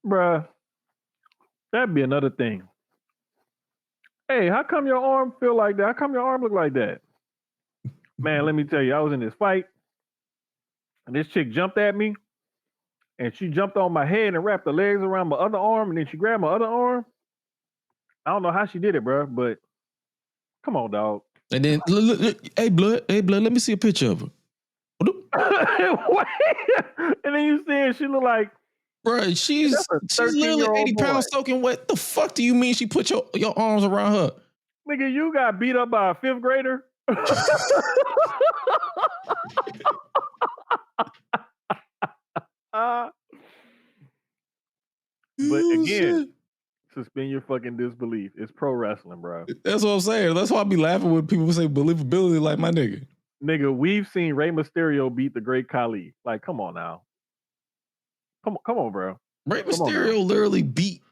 Bruh, that'd be another thing. Hey, how come your arm feel like that? How come your arm look like that? Man, let me tell you, I was in this fight, and this chick jumped at me, and she jumped on my head and wrapped the legs around my other arm, and then she grabbed my other arm. I don't know how she did it, bro, but come on, dog. And then look, hey blood, let me see a picture of her. And then you see she look like, bro, she's literally 80 pounds soaking wet. The fuck do you mean she put your arms around her? Nigga, you got beat up by a fifth grader? But again, suspend your fucking disbelief. It's pro wrestling, bro. That's what I'm saying. That's why I be laughing when people say believability, like my nigga. Nigga, we've seen Rey Mysterio beat the Great Khali. Like, come on now. Come on, bro. Rey Mysterio literally beat.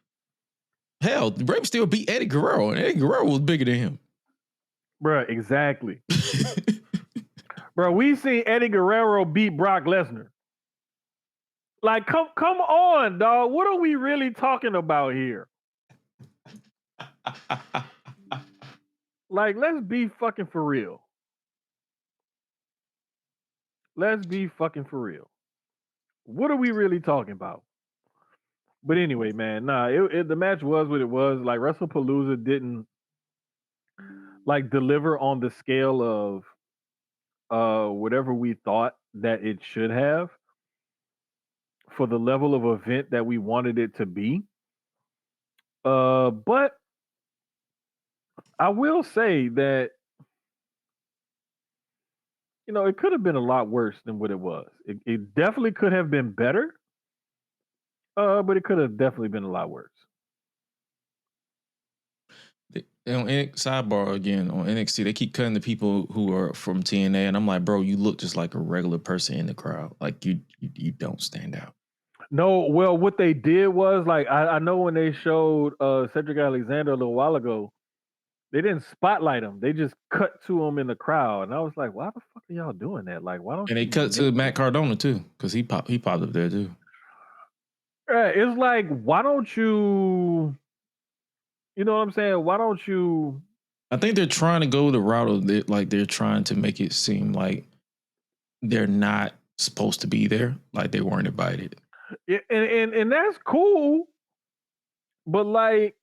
Hell, Rey Mysterio beat Eddie Guerrero, and Eddie Guerrero was bigger than him. Bro, exactly. Bro, we've seen Eddie Guerrero beat Brock Lesnar. Like, come on, dog. What are we really talking about here? Like, let's be fucking for real. Let's be fucking for real. What are we really talking about? But anyway, man, the match was what it was. Like, WrestlePalooza didn't like deliver on the scale of whatever we thought that it should have for the level of event that we wanted it to be. But I will say that it could have been a lot worse than what it was. It definitely could have been better, but it could have definitely been a lot worse. On sidebar again on NXT, they keep cutting the people who are from TNA, and I'm like, bro, you look just like a regular person in the crowd. Like you don't stand out. No, well, what they did was like I know when they showed Cedric Alexander a little while ago, they didn't spotlight him. They just cut to him in the crowd, and I was like, why the fuck are y'all doing that? Like, why don't? And they cut to Matt Cardona too, because he popped up there too. Right, it's like, why don't you? You know what I'm saying? Why don't you? I think they're trying to go the route of it, like they're trying to make it seem like they're not supposed to be there, like they weren't invited. Yeah, and that's cool, but like,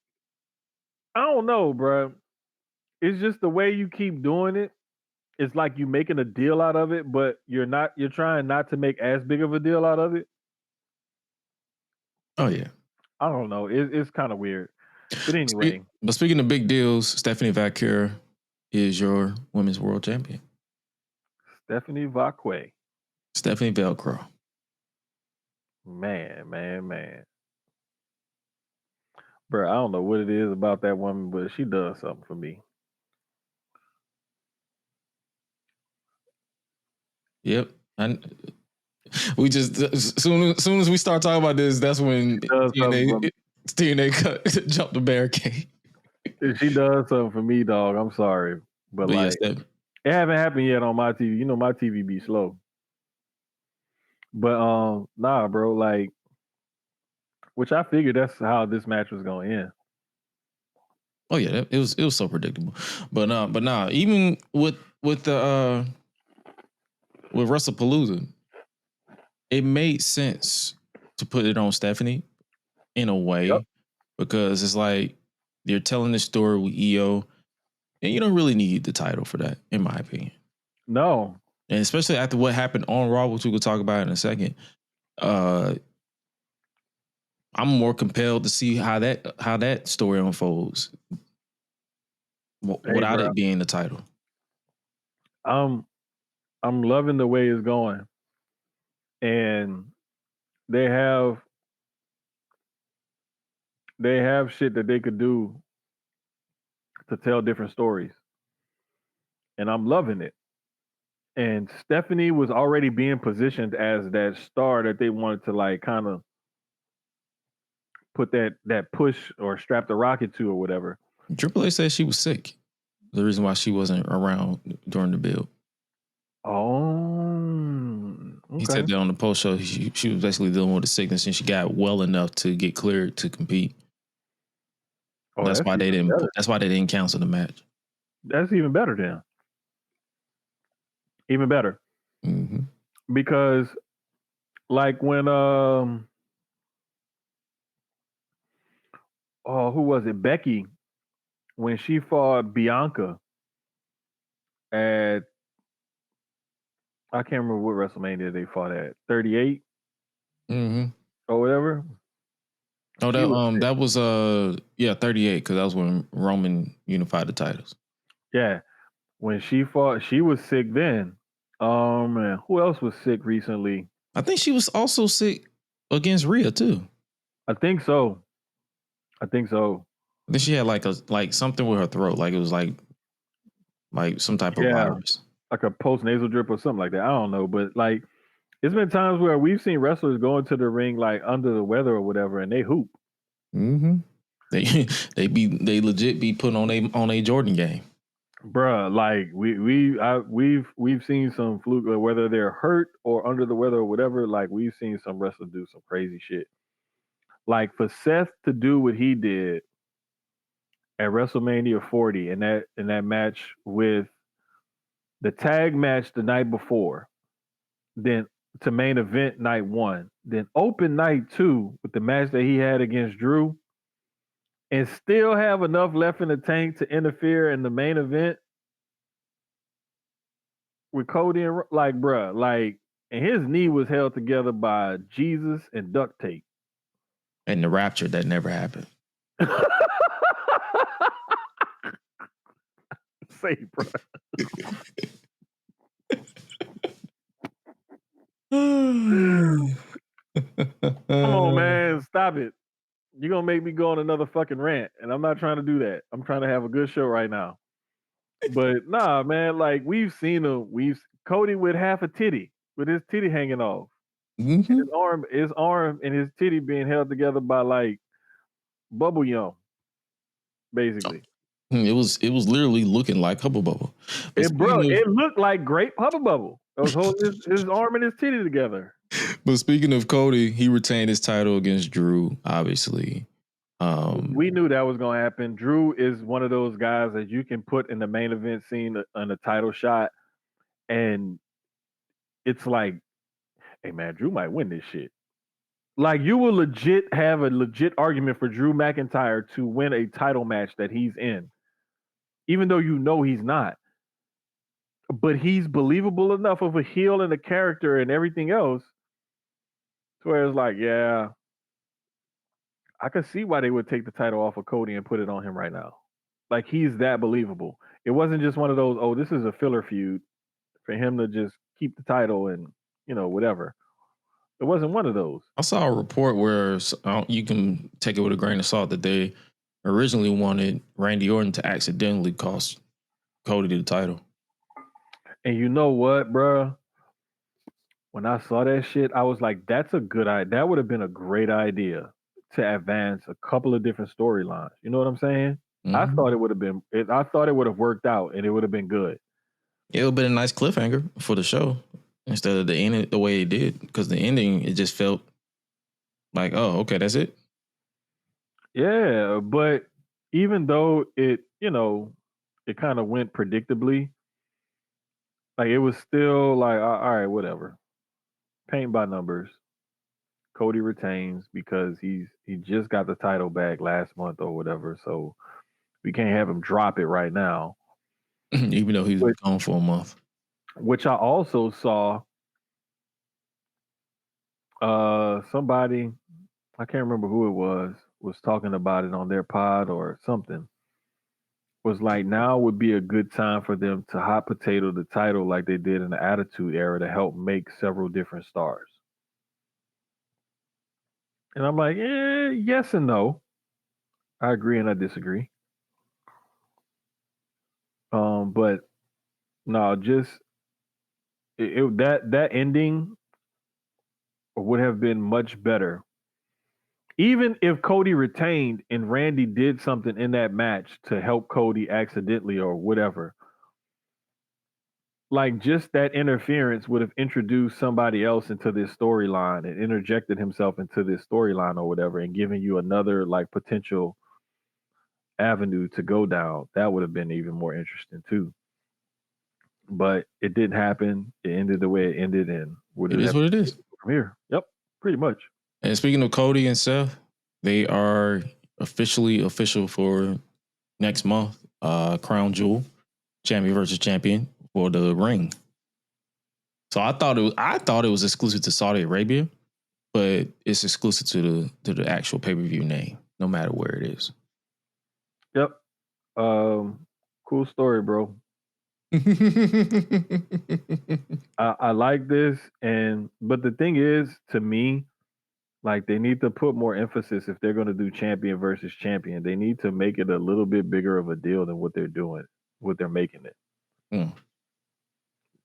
I don't know, bro. It's just the way you keep doing it. It's like you making a deal out of it, but you're not. You're trying not to make as big of a deal out of it. Oh yeah. I don't know. It's kind of weird. But anyway. But speaking of big deals, Stephanie Vaquer is your women's world champion. Stephanie Vaquer. Stephanie Velcro. Man. Bro, I don't know what it is about that woman, but she does something for me. Yep. We just as soon as we start talking about this, that's when TNA jumped the barricade. She does something for me, dog. I'm sorry, but like yes, it haven't happened yet on my TV. You know my TV be slow. But nah, bro. Like, which I figured that's how this match was gonna end. Oh yeah, it was so predictable. But nah, even with the with WrestlePalooza, it made sense to put it on Stephanie in a Yep. way because it's like you're telling the story with EO, and you don't really need the title for that, in my opinion. No. And especially after what happened on Raw, which we could talk about in a second. I'm more compelled to see how that story unfolds Hey, without bro. it being the title. I'm loving the way it's going, and they have shit that they could do to tell different stories, and I'm loving it. And Stephanie was already being positioned as that star that they wanted to like kind of put that push or strap the rocket to or whatever. Triple H said she was sick. The reason why she wasn't around during the build. Oh, He said okay. that on the post show. She was basically dealing with a sickness, and she got well enough to get cleared to compete. Oh, That's that's why they even didn't. better. That's why they didn't cancel the match. That's even better then. Even better Mm-hmm. because like when oh, who was it? Becky, when she fought Bianca at, I can't remember what WrestleMania they fought at, 38 Mm-hmm. or whatever. Oh, She was that was 38 because that was when Roman unified the titles. yeah. When she fought, she was sick then. And who else was sick recently? I think she was also sick against Rhea too. I think so. I think so. I think she had like something with her throat, like it was like some type of Yeah, virus. like a post nasal drip or something like that. I don't know, but like it's been times where we've seen wrestlers go into the ring like under the weather or whatever, and they hoop. Mm-hmm. They legit be putting on a Jordan game. Bruh, like we've seen some fluke, whether they're hurt or under the weather or whatever. Like we've seen some wrestlers do some crazy shit. Like for Seth to do what he did at WrestleMania 40 in that match with the tag match the night before, then to main event night one, then open night two with the match that he had against Drew, and still have enough left in the tank to interfere in the main event with Cody and like, bruh, like, and his knee was held together by Jesus and duct tape. And the rapture that never happened. Say, bro. Come on, man, stop it. You're gonna make me go on another fucking rant, and I'm not trying to do that. I'm trying to have a good show right now. But nah, man, like we've seen him. Cody with half a titty, with his titty hanging off, Mm-hmm. his arm and his titty being held together by like bubble yum, basically. It was literally looking like Hubble Bubble. But It looked like grape hubble bubble. It was holding his arm and his titty together. but speaking of Cody, he retained his title against Drew, obviously. We knew that was going to happen. Drew is one of those guys that you can put in the main event scene on a title shot, and it's like, hey man, Drew might win this shit. Like you will legit have a legit argument for Drew McIntyre to win a title match that he's in, even though you know he's not. But he's believable enough of a heel and a character and everything else to where it's like, yeah, I could see why they would take the title off of Cody and put it on him right now. Like he's that believable. It wasn't just one of those, oh, this is a filler feud for him to just keep the title and, whatever. It wasn't one of those. I saw a report where you can take it with a grain of salt that they originally wanted Randy Orton to accidentally cost Cody the title. And you know what, bro? When I saw that shit, I was like, that's a good idea. That would have been a great idea to advance a couple of different storylines. You know what I'm saying? Mm-hmm. I thought it would have been, I thought it would have worked out and it would have been good. It would have been a nice cliffhanger for the show instead of the ending the way it did. Because the ending, it just felt like, oh, okay, that's it. Yeah, but even though it, it kind of went predictably, like it was still like, all right, whatever. Paint by numbers. Cody retains because he just got the title back last month or whatever, so we can't have him drop it right now. Even though he's Which, gone for a month. which I also saw somebody, I can't remember who it was talking about it on their pod or something. Was like now would be a good time for them to hot potato the title like they did in the Attitude Era to help make several different stars. And I'm like, yes and no. I agree and I disagree. But no, just that ending would have been much better. Even if Cody retained and Randy did something in that match to help Cody accidentally or whatever, like just that interference would have introduced somebody else into this storyline and interjected himself into this storyline or whatever and given you another like potential avenue to go down. That would have been even more interesting too. But it didn't happen. It ended the way it ended, and It is what it is. From here. Yep, pretty much. And speaking of Cody and Seth, they are official for next month. Crown Jewel, champion versus champion for the ring. So I thought it was exclusive to Saudi Arabia, but it's exclusive to the actual pay-per-view name, no matter where it is. Yep. Cool story, bro. I like this, but the thing is, to me, like they need to put more emphasis if they're going to do champion versus champion. They need to make it a little bit bigger of a deal than what they're doing, what they're making it.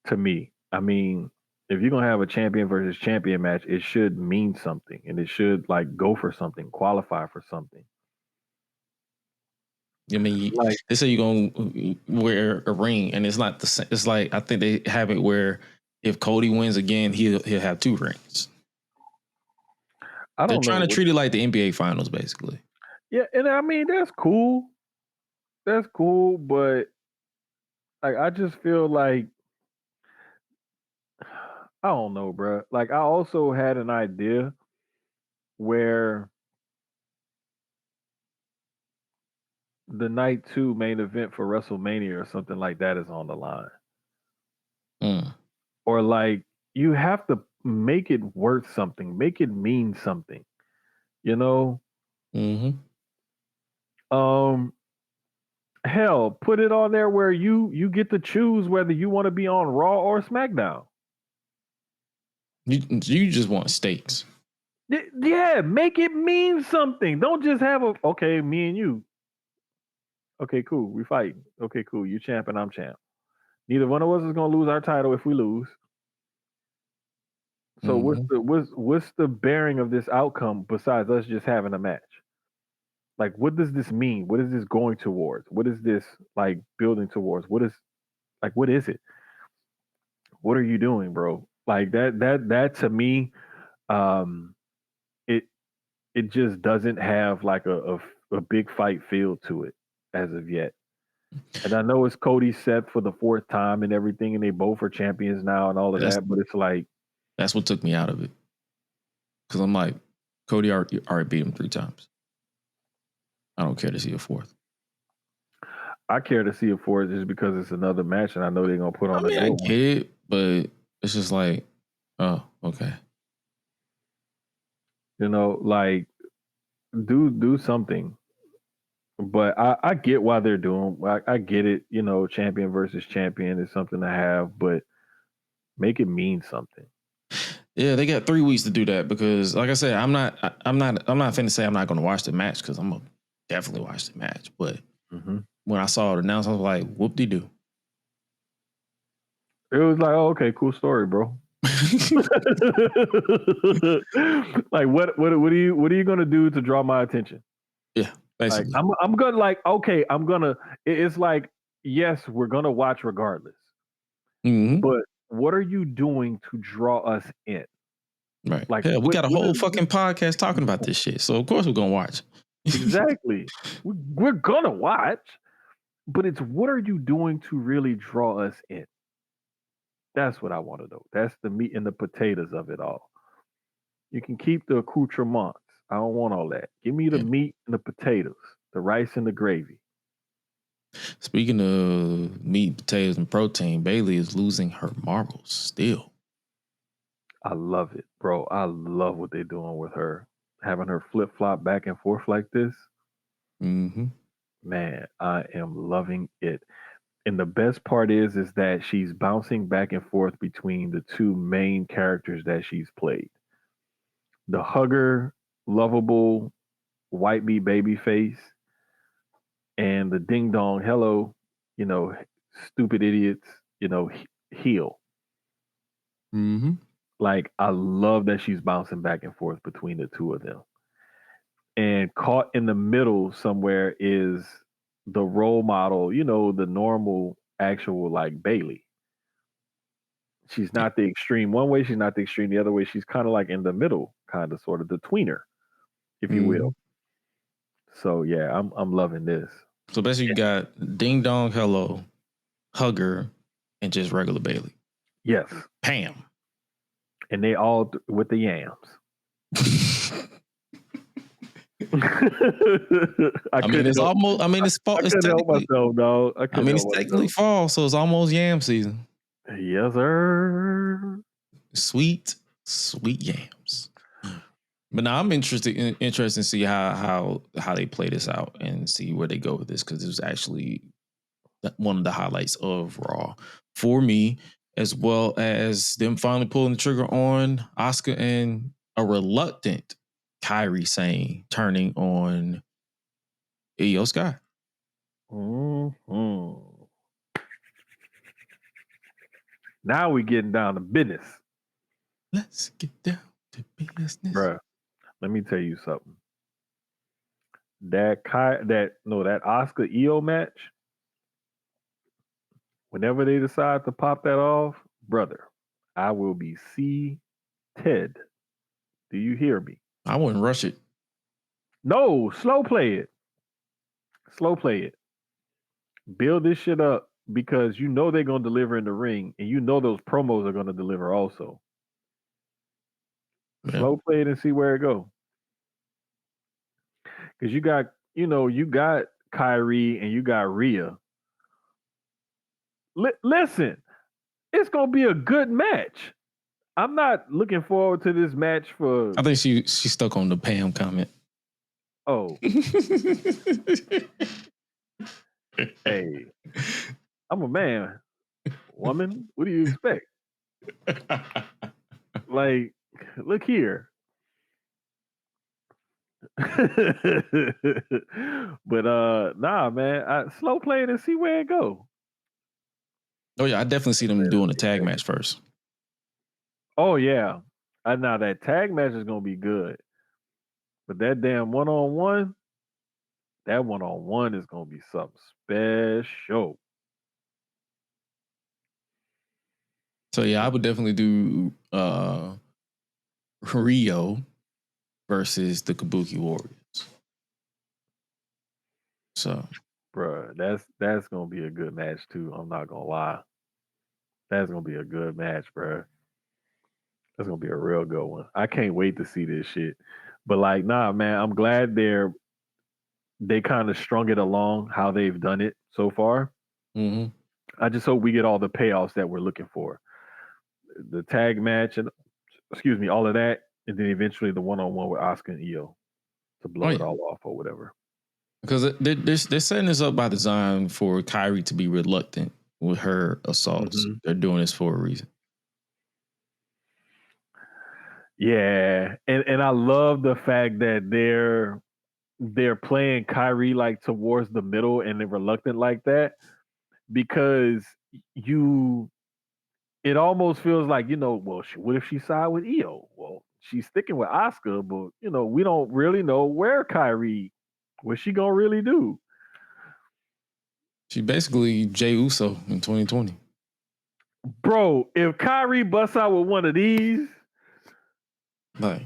To me, I mean, if you're gonna have a champion versus champion match, it should mean something, and it should like go for something, qualify for something. I mean, like, they say you're gonna wear a ring, and it's not the same. It's like I think they have it where if Cody wins again, he'll have 2 rings. They're trying to treat it like the NBA Finals, basically. Yeah, and I mean that's cool. That's cool, but like I just feel like I don't know, bro. Like I also had an idea where the night 2 main event for WrestleMania or something like that is on the line. Or like you have to make it worth something, make it mean something, you know? Hell, put it on there where you get to choose whether you want to be on Raw or SmackDown. You just want stakes. Yeah, make it mean something. Don't just have okay, me and you. Okay, cool. We fighting. Okay, cool. You champ and I'm champ. Neither one of us is gonna lose our title if we lose. So what's the bearing of this outcome besides us just having a match? Like, what does this mean? What is this going towards? What is this like building towards? What is it? What are you doing, bro? Like that to me, it just doesn't have like a big fight feel to it as of yet. And I know it's Cody Seth for the 4th time and everything, and they both are champions now and all of that, but it's like that's what took me out of it. Because I'm like, Cody already beat him 3 times. I don't care to see a 4th. I care to see a 4th just because it's another match, and I know they're gonna put on. I get it, but it's just like, oh, okay. You know, like do something. But I get why they're doing. I get it. You know, champion versus champion is something to have, but make it mean something. Yeah, they got 3 weeks to do that because, like I said, I'm not finna say I'm not going to watch the match because I'm gonna definitely watch the match. But when I saw it announced, I was like, whoop-de-doo. It was like, oh, okay, cool story, bro. Like, what are you gonna do to draw my attention? Yeah. Basically. Like, I'm gonna like, okay, it's like, yes, we're gonna watch regardless. But what are you doing to draw us in? Right. Like, hell, we got a whole fucking podcast talking about this shit. So of course we're gonna watch. Exactly. We're gonna watch, but it's what are you doing to really draw us in? That's what I want to know. That's the meat and the potatoes of it all. You can keep the accoutrements. I don't want all that. Give me the Yeah. meat and the potatoes, the rice and the gravy. Speaking of meat, potatoes, and protein, Bailey is losing her marbles still. I love it, bro. I love what they're doing with her. Having her flip flop back and forth like this. Mm-hmm. Man, I am loving it. And the best part is that she's bouncing back and forth between the two main characters that she's played. The hugger, lovable, white meat baby face, and the ding dong hello, you know, stupid idiots, heel. Mm-hmm. Like I love that she's bouncing back and forth between the two of them. And caught in the middle somewhere is the role model, the normal actual like Bailey. She's not the extreme one way, she's not the extreme the other way. She's kind of like in the middle, kind of sort of the tweener, if you Mm-hmm. will. So yeah, I'm loving this. So basically, you got Ding Dong Hello, Hugger, and just regular Bailey. Yes. Pam. And they all with the yams. I mean, it's almost. I mean, it's fall. I It's couldn't help technically. myself, dog. I mean, it's technically fall, so it's almost yam season. Yes, sir. Sweet yams. But now I'm interested to see how they play this out and see where they go with this, because it was actually one of the highlights of Raw for me, as well as them finally pulling the trigger on Asuka and a reluctant Kairi Sane turning on Io Sky. Mm-hmm. Now we getting down to business. Let's get down to business, Bruh, let me tell you something. That Asuka Io match, whenever they decide to pop that off, brother, I will be Ted. Do you hear me? I wouldn't rush it. No, slow play it. Slow play it. Build this shit up because you know they're gonna deliver in the ring, and you know those promos are gonna deliver also. Yeah. Slow play it and see where it go. Because you got Kyrie and you got Rhea. Listen, it's gonna be a good match. I'm not looking forward to this match for. I think she stuck on the Pam comment. Oh, hey, I'm a man, woman. What do you expect? Like, look here. But nah, man. Slow play it and see where it go. Oh yeah, I definitely see them doing a tag match first. Oh yeah, now that tag match is gonna be good, but that damn one-on-one is gonna be something special. So yeah, I would definitely do Rio versus the Kabuki Warriors. So, Bruh, that's gonna be a good match too. I'm not gonna lie. That's gonna be a good match, bruh. That's gonna be a real good one. I can't wait to see this shit. But like, nah, man, I'm glad they kind of strung it along how they've done it so far. mm-hmm. I just hope we get all the payoffs that we're looking for. The tag match and all of that, and then eventually the one-on-one with Asuka and Io to blow it all off or whatever. Because they're setting this up by design for Kairi to be reluctant with her assaults. Mm-hmm. They're doing this for a reason. Yeah, and I love the fact that they're playing Kairi like towards the middle and they're reluctant like that, because it almost feels like, well, what if she side with Io? Well, she's sticking with Asuka, but we don't really know where Kairi, what's she gonna really do? She basically Jey Uso in 2020. Bro, if Kairi busts out with one of these, like,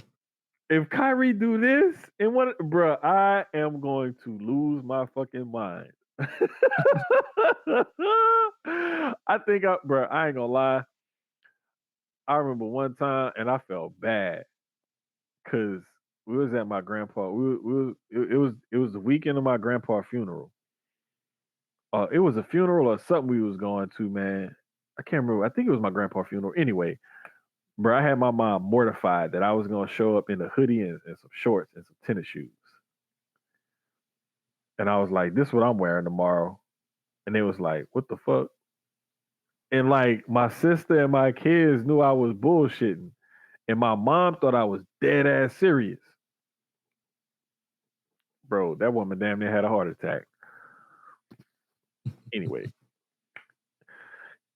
If Kyrie do this and what, bro, I am going to lose my fucking mind. I think, bro, I ain't gonna lie. I remember one time, and I felt bad because we was at my grandpa. It was the weekend of my grandpa's funeral. It was a funeral or something we was going to, man. I can't remember. I think it was my grandpa's funeral. Anyway, bro, I had my mom mortified that I was gonna show up in a hoodie and some shorts and some tennis shoes. And I was like, this is what I'm wearing tomorrow. And they was like, what the fuck? And like my sister and my kids knew I was bullshitting. And my mom thought I was dead ass serious. Bro, that woman damn near had a heart attack. Anyway.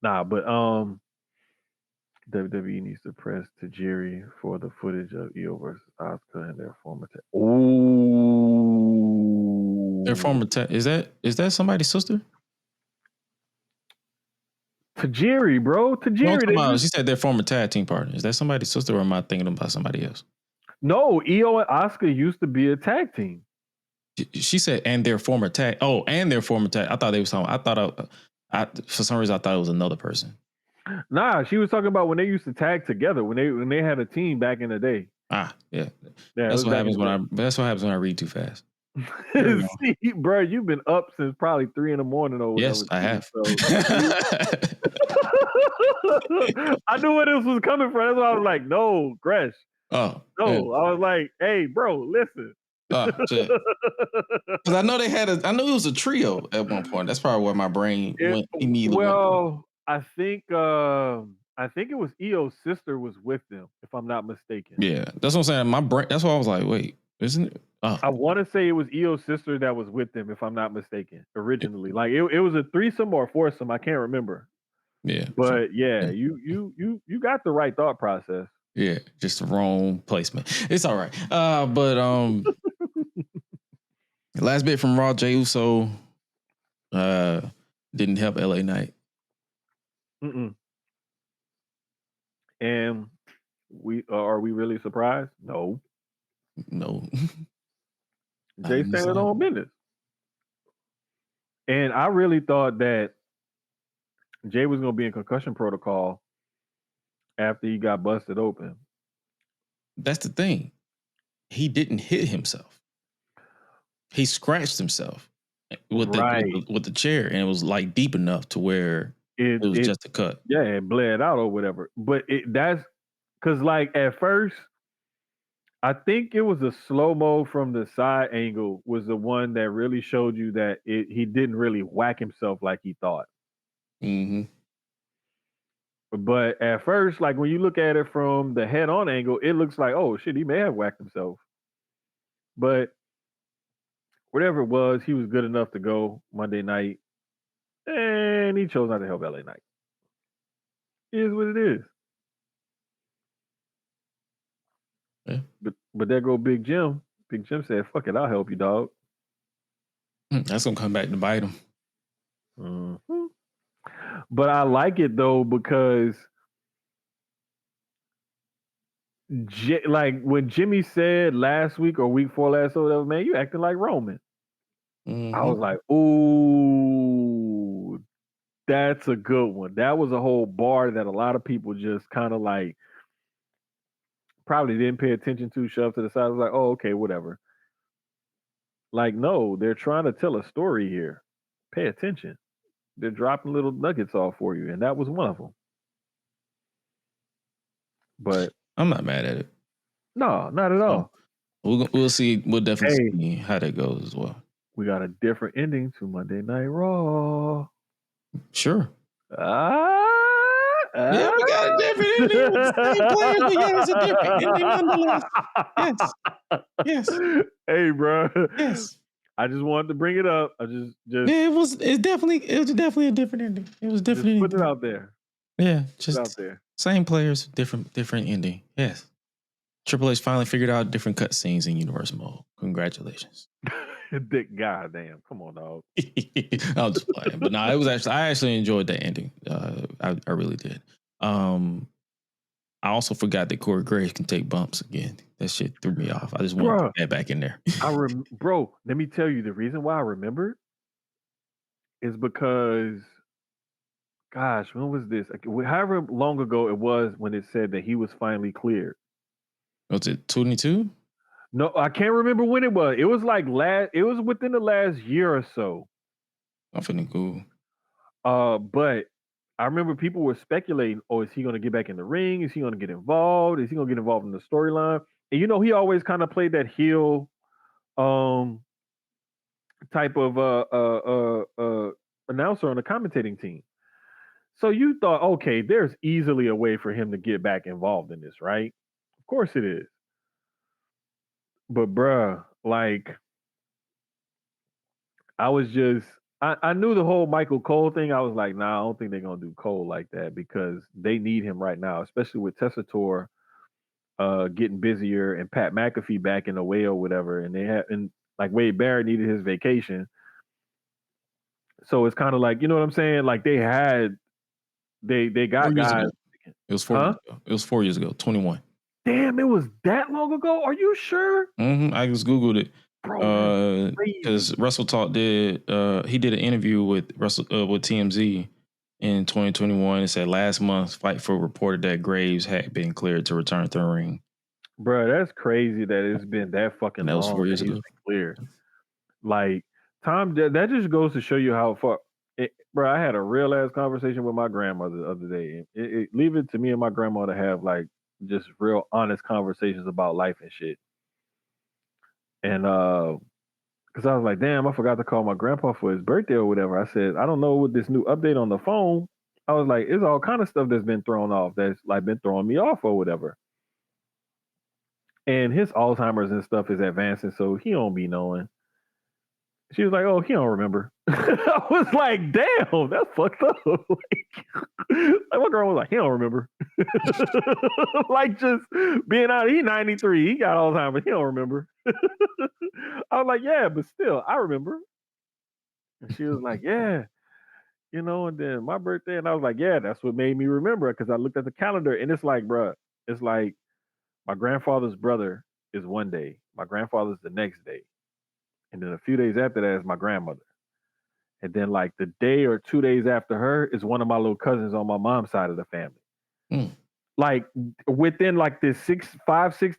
Nah, but WWE needs to press Tajiri for the footage of Io versus Asuka and their former Ooh. Their former is that somebody's sister? Tajiri, bro. Tajiri. She said their former tag team partner. Is that somebody's sister, or am I thinking about somebody else? No, Io and Asuka used to be a tag team. She said, and their former tag. Oh, and their former tag. I thought they was talking. I for some reason I thought it was another person. Nah, she was talking about when they used to tag together when they had a team back in the day. Yeah. That's what happens when I read too fast. See, bro, you've been up since probably 3 a.m. or whatever. Yes, I have. So. I knew where this was coming from. That's why I was like, no, Gresh. Oh. No. Yeah. I was like, hey, bro, listen. Because I know I knew it was a trio at one point. That's probably where my brain went immediately. Well, I think it was Io's sister was with them, if I'm not mistaken. Yeah, that's what I'm saying. My brain. That's why I was like, wait, isn't it? I want to say it was Io's sister that was with them, if I'm not mistaken, originally. Like it was a threesome or a foursome. I can't remember. Yeah, but yeah, you got the right thought process. Yeah, just the wrong placement. It's all right. But last bit from Raw, Jey Uso didn't help LA Knight. Mm-mm. And are we really surprised? No. Jay said it on business. And I really thought that Jay was going to be in concussion protocol after he got busted open. That's the thing. He didn't hit himself. He scratched himself with the chair, and it was like deep enough to where it was just a cut. Yeah, it bled out or whatever. But that's because, like, at first, I think it was a slow-mo from the side angle was the one that really showed you that he didn't really whack himself like he thought. Mm-hmm. But at first, like when you look at it from the head-on angle, it looks like, oh shit, he may have whacked himself. But whatever it was, he was good enough to go Monday night, and he chose not to help LA Knight. It is what it is. Yeah. But there go Big Jim. Big Jim said, "Fuck it, I'll help you, dog." That's gonna come back to bite him. Mm-hmm. But I like it though because, like when Jimmy said last week or week 4 last or whatever, man, you acting like Roman. Mm-hmm. I was like, ooh, that's a good one. That was a whole bar that a lot of people just kind of like probably didn't pay attention to, shoved to the side. I was like, oh, okay, whatever. Like, no, they're trying to tell a story here. Pay attention. They're dropping little nuggets off for you, and that was one of them. But I'm not mad at it. No, not at all. We'll see. We'll definitely see how that goes as well. We got a different ending to Monday Night Raw. Sure. Yeah, we got a different ending with the same players, but yeah, it's a different ending nonetheless. Yes. Hey, bro. Yes. I just wanted to bring it up. Yeah, it was definitely a different ending. It was different. Just put it out there. Yeah, just out there. Same players, different ending. Yes. Triple H finally figured out different cutscenes in Universe Mode. Congratulations. Goddamn. Come on, dog. I was just playing. But no, it was I actually enjoyed that ending. I really did. I also forgot that Corey Graves can take bumps again. That shit threw me off. I just want to put that back in there. Bro, let me tell you, the reason why I remember is because, gosh, when was this? However long ago it was when it said that he was finally cleared. Was it 22? No, I can't remember when it was. It was like it was within the last year or so. I'm finna Google. But I remember people were speculating, oh, is he going to get back in the ring? Is he going to get involved? Is he going to get involved in the storyline? And he always kind of played that heel type of announcer on the commentating team. So you thought, okay, there's easily a way for him to get back involved in this, right? Of course it is. But bruh, like, I was just, I knew the whole Michael Cole thing. I was like, nah, I don't think they're gonna do Cole like that because they need him right now, especially with Tessitore getting busier and Pat McAfee back in the way or whatever, and like Wade Barrett needed his vacation. So it's kind of like, you know what I'm saying? Like they got guys. It was 4 years ago. It was 4 years ago, 21. Damn, it was that long ago? Are you sure? I just Googled it. Because Wrestle Talk did he did an interview with TMZ in 2021 and said last month Fightful reported that Graves had been cleared to return to the ring. Bro, that's crazy that it's been that fucking long. That was 4 years ago. Cleared. Like Tom, that just goes to show you how far. Bro, I had a real ass conversation with my grandmother the other day. Leave it to me and my grandma to have like just real honest conversations about life and shit. And because I was like, damn, I forgot to call my grandpa for his birthday or whatever. I said, I don't know what this new update on the phone. I was like, it's all kind of stuff that's been thrown off, that's like been throwing me off or whatever. And his Alzheimer's and stuff is advancing, so he don't be knowing. She was like, oh, he don't remember. I was like, damn, that's fucked up. Like my girl was like, he don't remember. Like just being out, he 93, he got Alzheimer's, he don't remember. I was like, yeah, but still, I remember. And she was like, yeah, and then my birthday, and I was like, yeah, that's what made me remember because I looked at the calendar and it's like, bruh, it's like my grandfather's brother is one day, my grandfather's the next day. And then a few days after that is my grandmother. And then like the day or 2 days after her is one of my little cousins on my mom's side of the family. Like within like this 6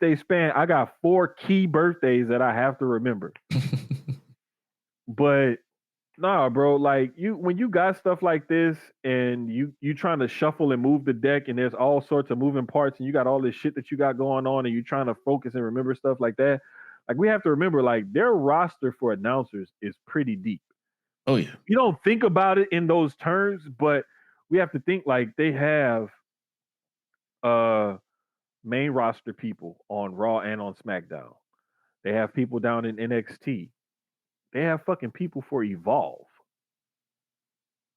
day span, I got 4 key birthdays that I have to remember. But nah, bro, like when you got stuff like this and you trying to shuffle and move the deck and there's all sorts of moving parts and you got all this shit that you got going on and you trying to focus and remember stuff like that. Like we have to remember, like their roster for announcers is pretty deep. Oh yeah. You don't think about it in those terms, but we have to think like they have main roster people on Raw and on SmackDown. They have people down in NXT. They have fucking people for Evolve.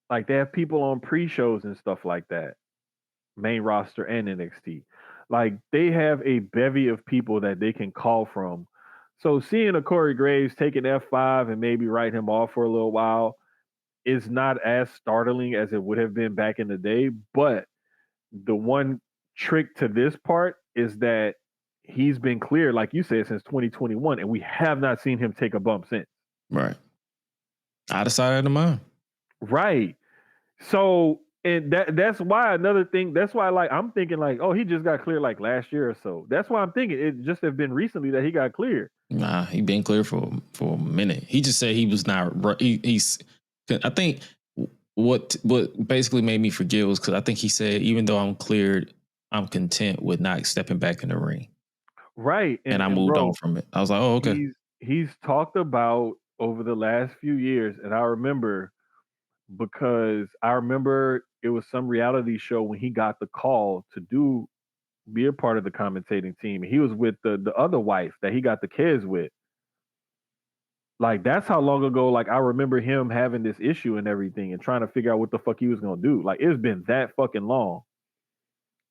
Like they have people on pre-shows and stuff like that. Main roster and NXT. Like they have a bevy of people that they can call from. So seeing a Corey Graves take an F5 and maybe write him off for a little while is not as startling as it would have been back in the day. But the one trick to this part is that he's been clear, like you said, since 2021, and we have not seen him take a bump since. Right. Out of sight, out of mind. Right. So, and that's why another thing, that's why like I'm thinking like, oh, he just got cleared like last year or so. That's why I'm thinking it just have been recently that he got cleared. Nah, he been clear for a minute. He just said he was not. He's. I think what basically made me forget was because I think he said even though I'm cleared, I'm content with not stepping back in the ring. Right, and I moved on from it. I was like, oh, okay. He's talked about over the last few years, and I remember because it was some reality show when he got the call to be a part of the commentating team. He was with the other wife that he got the kids with. Like that's how long ago. Like I remember him having this issue and everything, and trying to figure out what the fuck he was gonna do. Like it's been that fucking long,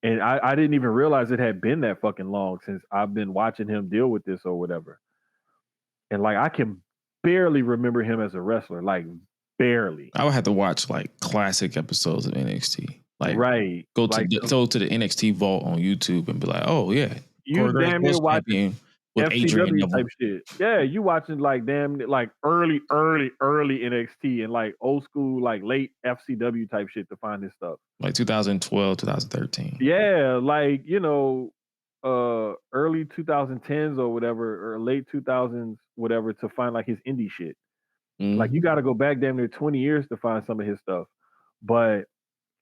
and I didn't even realize it had been that fucking long since I've been watching him deal with this or whatever. And like I can barely remember him as a wrestler, like barely. I would have to watch like classic episodes of NXT. Like, right. go Like to the NXT vault on YouTube and be like, oh yeah, you damn near watching champion with Adrian FCW Neville. type shit. Yeah, you watching like like early NXT and like old school, like late FCW type shit to find this stuff. Like 2012, 2013. Yeah, like, early 2010s or whatever, or late 2000s, whatever, to find like his indie shit. Like you got to go back damn near 20 years to find some of his stuff. But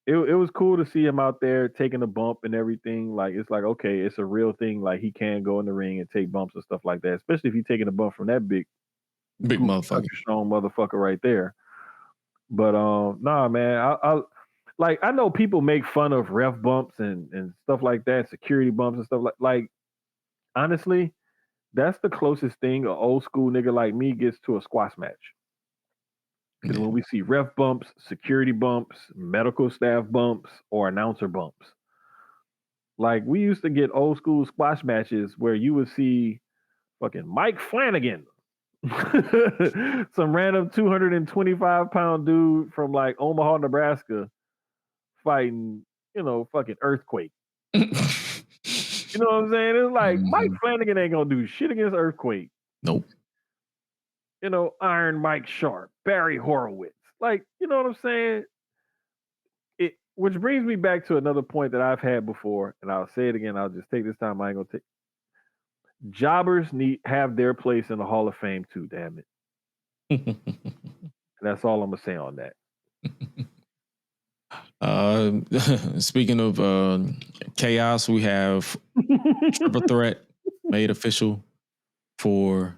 it was cool to see him out there taking a bump and everything. Like, it's like, okay, it's a real thing. Like, he can go in the ring and take bumps and stuff like that, especially if he's taking a bump from that big motherfucker, strong motherfucker right there. But nah, man, I know people make fun of ref bumps and stuff like that, security bumps and stuff like honestly, that's the closest thing an old school nigga like me gets to a squash match. Because when we see ref bumps, security bumps, medical staff bumps, or announcer bumps, like we used to get old school squash matches where you would see fucking Mike Flanagan, some random 225-pound dude from like Omaha, Nebraska, fighting, fucking Earthquake. You know what I'm saying? It's like Mike Flanagan ain't gonna do shit against Earthquake. Nope. Iron Mike Sharp, Barry Horowitz. Like, you know what I'm saying? Which brings me back to another point that I've had before, and I'll say it again. I'll just take this time. I ain't gonna take. Jobbers have their place in the Hall of Fame too. Damn it. That's all I'm gonna say on that. Speaking of chaos, we have Triple Threat made official for.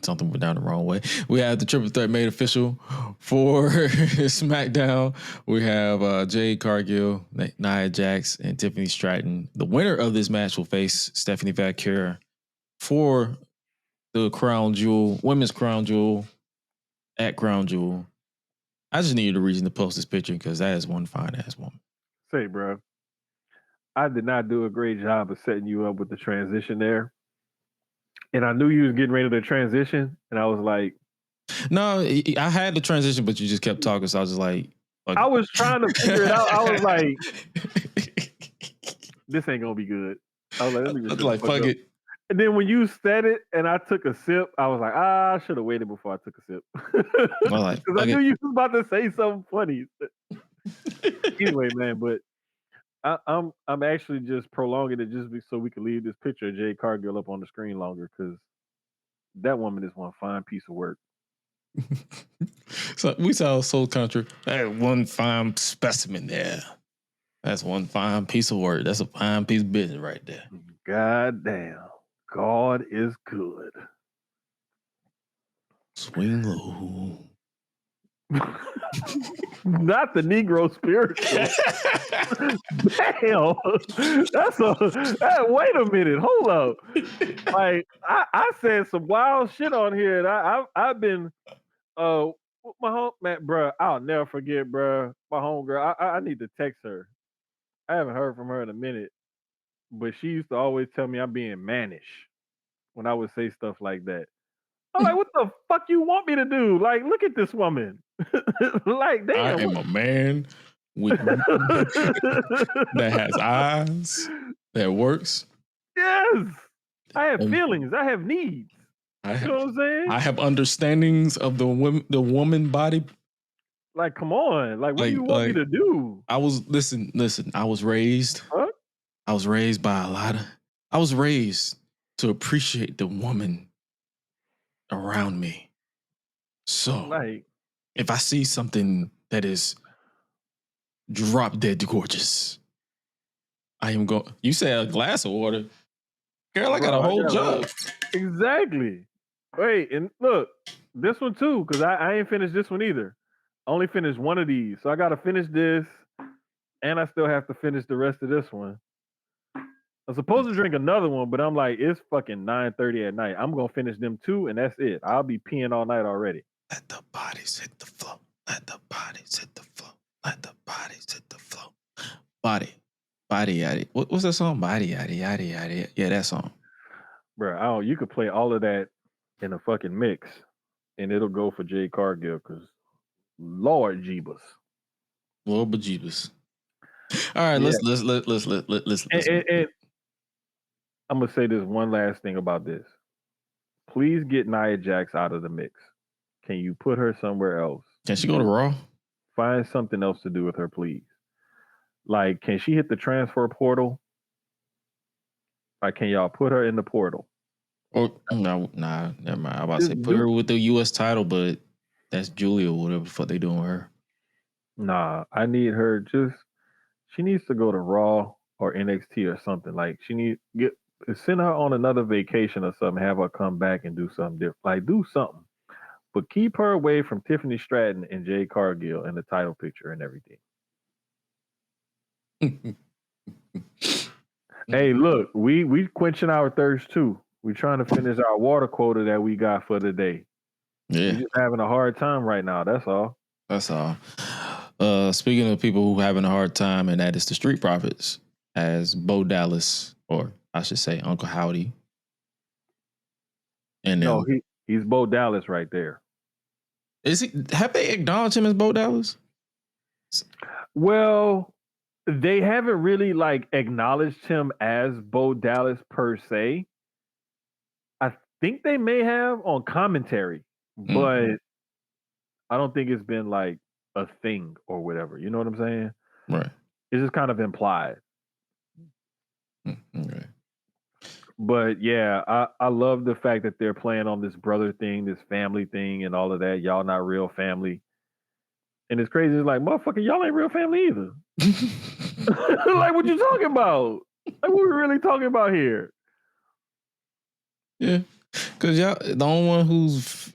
Something went down the wrong way. We have the Triple Threat made official for SmackDown. We have Jade Cargill, Nia Jax, and Tiffany Stratton. The winner of this match will face Stephanie Vaquer for the crown jewel, women's crown jewel, at Crown Jewel. I just needed a reason to post this picture because that is one fine ass woman. Say, bro, I did not do a great job of setting you up with the transition there. And I knew you was getting ready to transition, and I was like, no, I had the transition, but you just kept talking, so I was just like, I was trying to figure it out. I was like, this ain't gonna be good. I was like, let me just fuck it. And then when you said it and I took a sip, I was like, I should have waited before I took a sip. Because I knew you was about to say something funny. Anyway, man, but I'm actually just prolonging it just so we can leave this picture of Jade Cargill up on the screen longer, because that woman is one fine piece of work. So we saw Soul Country. That one fine specimen there. That's one fine piece of work. That's a fine piece of business right there. God damn. God is good. Swing low. Not the Negro spiritual. Damn. Wait a minute. Hold up. Like, I said some wild shit on here. And I've been my home man, bro. I'll never forget, bro. My homegirl. I need to text her. I haven't heard from her in a minute, but she used to always tell me I'm being mannish when I would say stuff like that. I'm like, what the fuck you want me to do? Like, look at this woman. Like, damn. I am a man with that has eyes, that works. Yes. I have feelings. I have needs. You know what I'm saying? I have understandings of the woman body. Like, come on. Like, what do you want me to do? I was listen. I was raised. Huh? I was raised by I was raised to appreciate the woman around me. So, like, if I see something that is drop dead gorgeous, I am going. You said a glass of water, girl. I got a whole jug. Exactly. Wait, and look, this one too, because I ain't finished this one either. I only finished one of these, so I got to finish this, and I still have to finish the rest of this one. I'm supposed to drink another one, but I'm like, it's fucking 9:30 at night. I'm gonna finish them two, and that's it. I'll be peeing all night already. Let the bodies hit the floor. Let the bodies hit the floor. Let the bodies hit the floor. Body, yaddy. What's that song? Body, yaddy, yaddy, yaddy. Yeah, that song. Bro, you could play all of that in a fucking mix, and it'll go for Jade Cargill, because Lord Jeebus. Lord bejeebus. All right, Yeah. let's. And I'm gonna say this one last thing about this. Please get Nia Jax out of the mix. Can you put her somewhere else? Can she go to Raw? Find something else to do with her, please. Like, can she hit the transfer portal? Like, can y'all put her in the portal? Or no, nah, never mind. I was about to say Just put her with the U.S. title, but that's Julia or whatever the fuck they doing with her. Nah, I need her. She needs to go to Raw or NXT or something. Like, send her on another vacation or something. Have her come back and do something different. Like, do something. But keep her away from Tiffany Stratton and Jay Cargill in the title picture and everything. Hey, look, we quenching our thirst too. We trying to finish our water quota that we got for the day. Yeah, We just having a hard time right now. That's all. that's all. Speaking of people who having a hard time, and that is the Street Profits, as Bo Dallas, or I should say Uncle Howdy, and No, he's Bo Dallas right there. is he? Have they acknowledged him as Bo Dallas? Well, they haven't really like acknowledged him as Bo Dallas per se. I think they may have on commentary, but I don't think it's been like a thing or whatever. You know what I'm saying? Right. It's just kind of implied. Okay. But yeah, I love the fact that they're playing on this brother thing, this family thing, and all of that. Y'all not real family. And it's crazy. It's like, motherfucker, y'all ain't real family either. Like, what you talking about? Like, what we really talking about here? Yeah, because y'all, the only one who's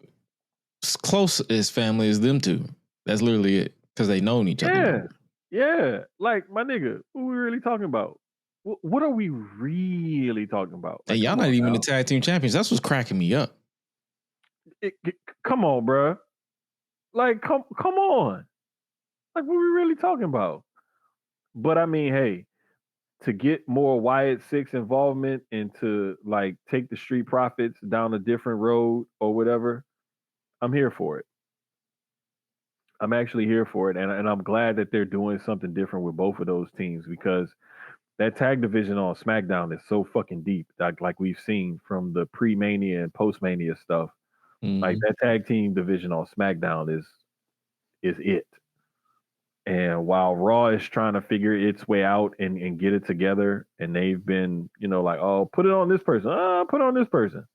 close as family is them two. That's literally it. Because they known each other. Yeah. Like, my nigga, what we really talking about? What are we really talking about? Like, And y'all not even the tag team champions. That's what's cracking me up. Come on, bro. Like, come on. Like, what we really talking about? But I mean, hey, to get more Wyatt Six involvement and to like take the Street Profits down a different road or whatever, I'm here for it. I'm actually here for it, and I'm glad that they're doing something different with both of those teams because that tag division on SmackDown is so fucking deep. Like we've seen from the pre-Mania and post-Mania stuff. Like that tag team division on SmackDown is it. And while Raw is trying to figure its way out and get it together, and they've been, like, oh, put it on this person, put it on this person.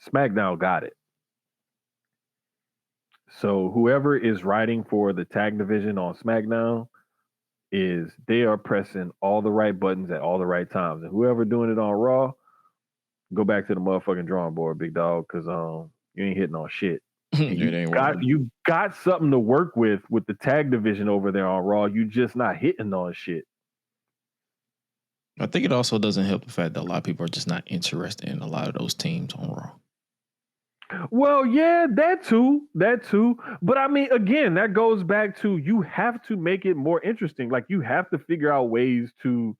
SmackDown got it. So whoever is writing for the tag division on SmackDown they are pressing all the right buttons at all the right times. And whoever doing it on Raw, go back to the motherfucking drawing board, big dog, because you ain't hitting on shit. You got something to work with the tag division over there on Raw. You just not hitting on shit. I think it also doesn't help the fact that a lot of people are just not interested in a lot of those teams on Raw. Well, yeah, that too. But I mean, again, that goes back to you have to make it more interesting. Like you have to figure out ways to,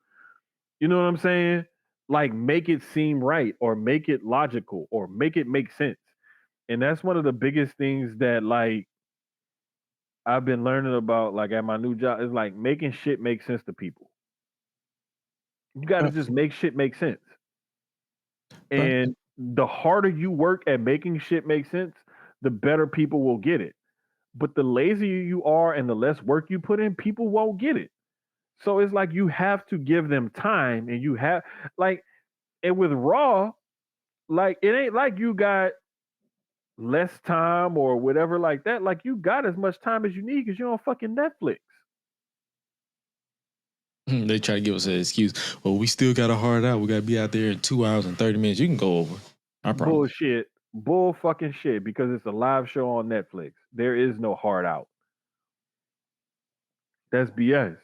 you know what I'm saying? Like make it seem right or make it logical or make it make sense. And that's one of the biggest things that like I've been learning about like at my new job is like making shit make sense to people. You got to just make shit make sense. And the harder you work at making shit make sense, the better people will get it. But the lazier you are and the less work you put in, people won't get it. So it's like you have to give them time and you have like and with Raw, like it ain't like you got less time or whatever like that. Like you got as much time as you need because you're on fucking Netflix. They try to give us an excuse. Well, we still got to hard out. We got to be out there in 2 hours and 30 minutes. You can go over. I promise. Bullshit. Bull fucking shit because it's a live show on Netflix. There is no hard out. That's BS.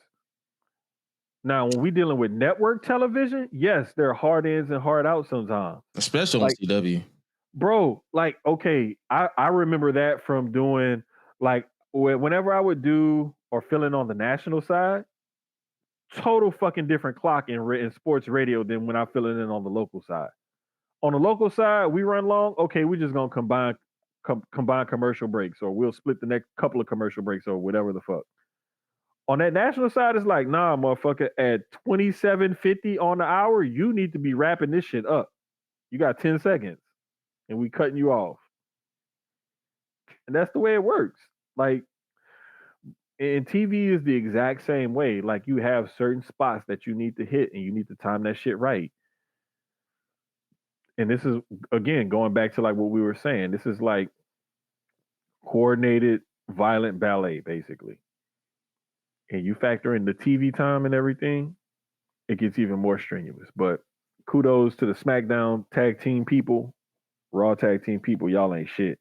Now, when we dealing with network television, yes, there are hard ins and hard outs sometimes. Especially on CW. Bro, like, okay, I remember that from doing, like, whenever I would do or fill in on the national side, total fucking different clock in sports radio than when I fill it in on the local side. On the local side, we run long. Okay, we're just going to combine commercial breaks or we'll split the next couple of commercial breaks or whatever the fuck. On that national side, it's like, nah, motherfucker, at 27.50 on the hour, you need to be wrapping this shit up. You got 10 seconds and we cutting you off. And that's the way it works. Like, and TV is the exact same way. Like, you have certain spots that you need to hit and you need to time that shit right. And this is, again, going back to like what we were saying. This is like coordinated violent ballet, basically. And you factor in the TV time and everything, it gets even more strenuous. But kudos to the SmackDown tag team people, Raw tag team people. Y'all ain't shit.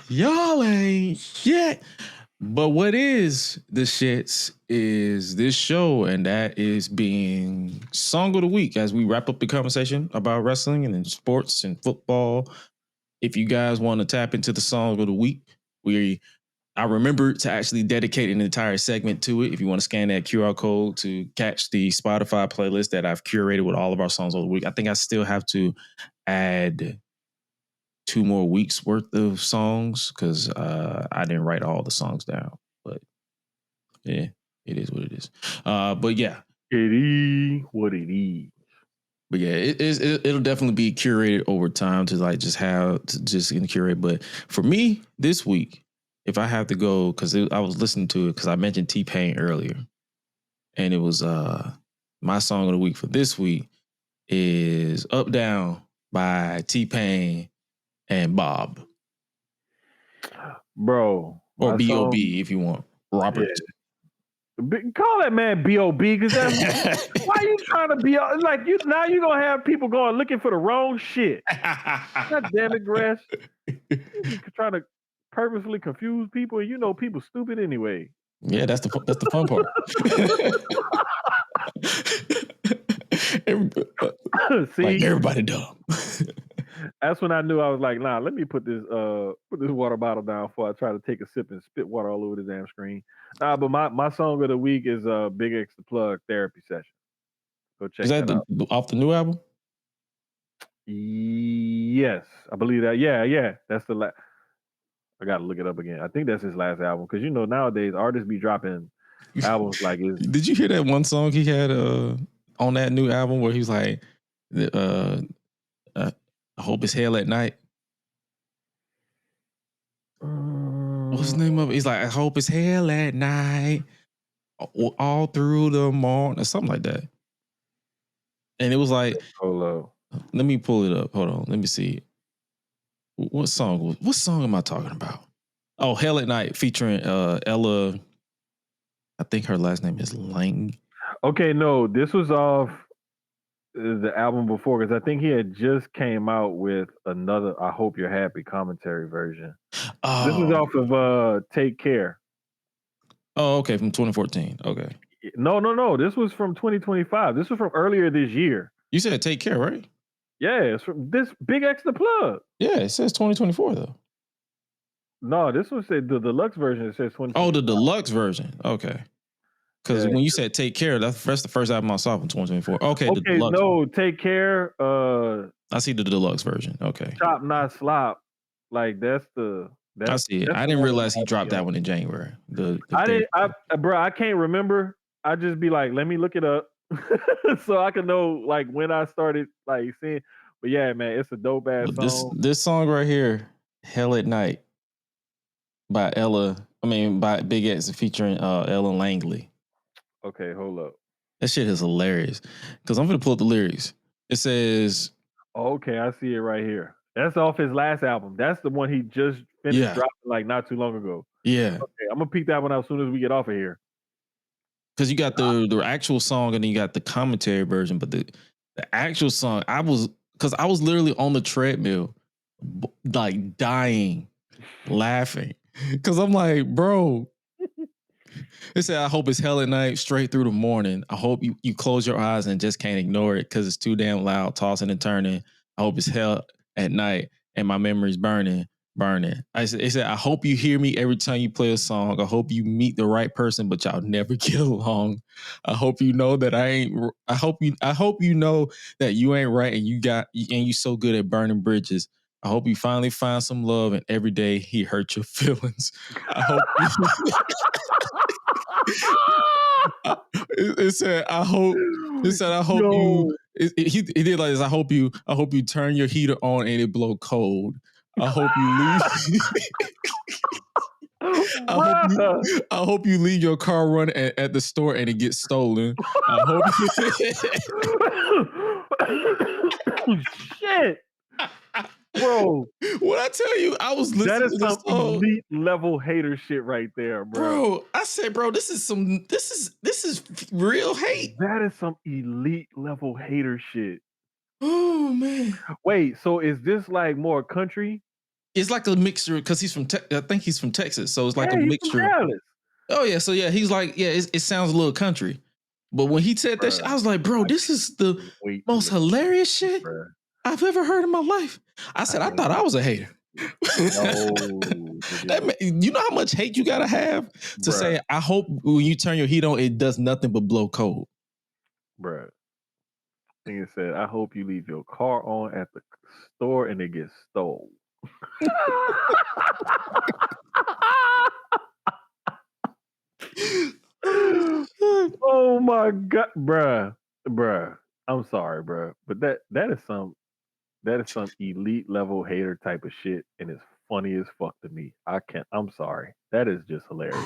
Y'all ain't shit. But what is the shits is this show, and that is being Song of the Week as we wrap up the conversation about wrestling and then sports and football. If you guys want to tap into the Song of the Week, I remember to actually dedicate an entire segment to it. If you want to scan that QR code to catch the Spotify playlist that I've curated with all of our songs of the week, I think I still have to add 2 more weeks worth of songs because I didn't write all the songs down. But yeah, it is what it is. But yeah, it is what it is. But yeah, it'll definitely be curated over time to like just curate. But for me this week, if I have to go, because I was listening to it because I mentioned T-Pain earlier, and it was my song of the week for this week is "Up Down" by T-Pain and Bob, bro, or B.O.B. if you want, Robert. Yeah. Call that man B.O.B. because that's why you trying to be like you now. You're gonna have people going looking for the wrong shit. God damn it, Gress. You're trying to purposely confuse people, and you know people stupid anyway. Yeah, that's the fun part. See, like everybody dumb. That's when I knew I was like, nah, let me put this water bottle down before I try to take a sip and spit water all over the damn screen. Nah, but my song of the week is Big X the Plug Therapy Session. Go check that out. Off the new album? Yes, I believe that. Yeah. That's the last. I gotta look it up again. I think that's his last album because nowadays artists be dropping albums like his. Did you hear that one song he had on that new album where he was like, I hope it's hell at night. What's the name of it? He's like, I hope it's hell at night, all through the morning, or something like that. And it was like, hold up. Let me pull it up. Hold on, let me see. What song am I talking about? Oh, Hell at Night featuring Ella. I think her last name is Lang. Okay, no, this was off the album before because I think he had just came out with another I Hope You're Happy commentary version. Oh. This is off of Take Care. Oh, okay, from 2014. Okay. No. This was from 2025. This was from earlier this year. You said Take Care, right? Yeah, it's from this Big X the Plug. Yeah, it says 2024 though. No, this one said the deluxe version. It says 20. Oh, the deluxe version. Okay. Because when you said Take Care, that's the first album I saw from 2024. Okay, the deluxe. No, Take Care. I see the deluxe version. Okay. Chop Not Slop. Like that's I see it. I didn't realize he dropped that one in January. I can't remember. I just be like, let me look it up so I can know like when I started like seeing. But yeah, man, it's a dope ass song. This song right here, Hell at Night, by Big X featuring Ellen Langley. Okay, hold up. That shit is hilarious. Because I'm going to pull up the lyrics. It says... Okay, I see it right here. That's off his last album. That's the one he just finished dropping like not too long ago. Yeah. Okay, I'm going to peek that one out as soon as we get off of here. Because you got the actual song and then you got the commentary version. But the actual song, I was literally on the treadmill, like dying, laughing. Because I'm like, bro... It said, I hope it's hell at night, straight through the morning. I hope you close your eyes and just can't ignore it because it's too damn loud, tossing and turning. I hope it's hell at night and my memory's burning. It said, I hope you hear me every time you play a song. I hope you meet the right person, but y'all never get along. I hope you know that I hope you know that you ain't right and you so good at burning bridges. I hope you finally find some love, and every day he hurt your feelings. I hope you. It said, I hope. It said, I hope you. He did like this. I hope you turn your heater on and it blow cold. I hope you leave. I hope you leave your car running at the store and it gets stolen. I hope. Shit, bro. What I tell you, I was listening That is to this some song. elite level hater shit right there, bro. I said, bro, this is real hate. That is some elite level hater shit. Oh man. Wait, so is this like more country? It's like a mixture because he's from I think he's from Texas, so it's like a he's mixture. From Dallas. Oh yeah, so yeah, he's like, yeah, it sounds a little country. But when he said that shit, I was like, bro, this is the most hilarious shit I've ever heard in my life. I said, I thought I was a hater. You know how much hate you gotta have to say, I hope when you turn your heat on, it does nothing but blow cold. Bruh. Nigga said, I hope you leave your car on at the store and it gets stolen. Oh my god, bruh. I'm sorry, bruh, but that is some elite level hater type of shit, and it's funny as fuck to me. I'm sorry. That is just hilarious.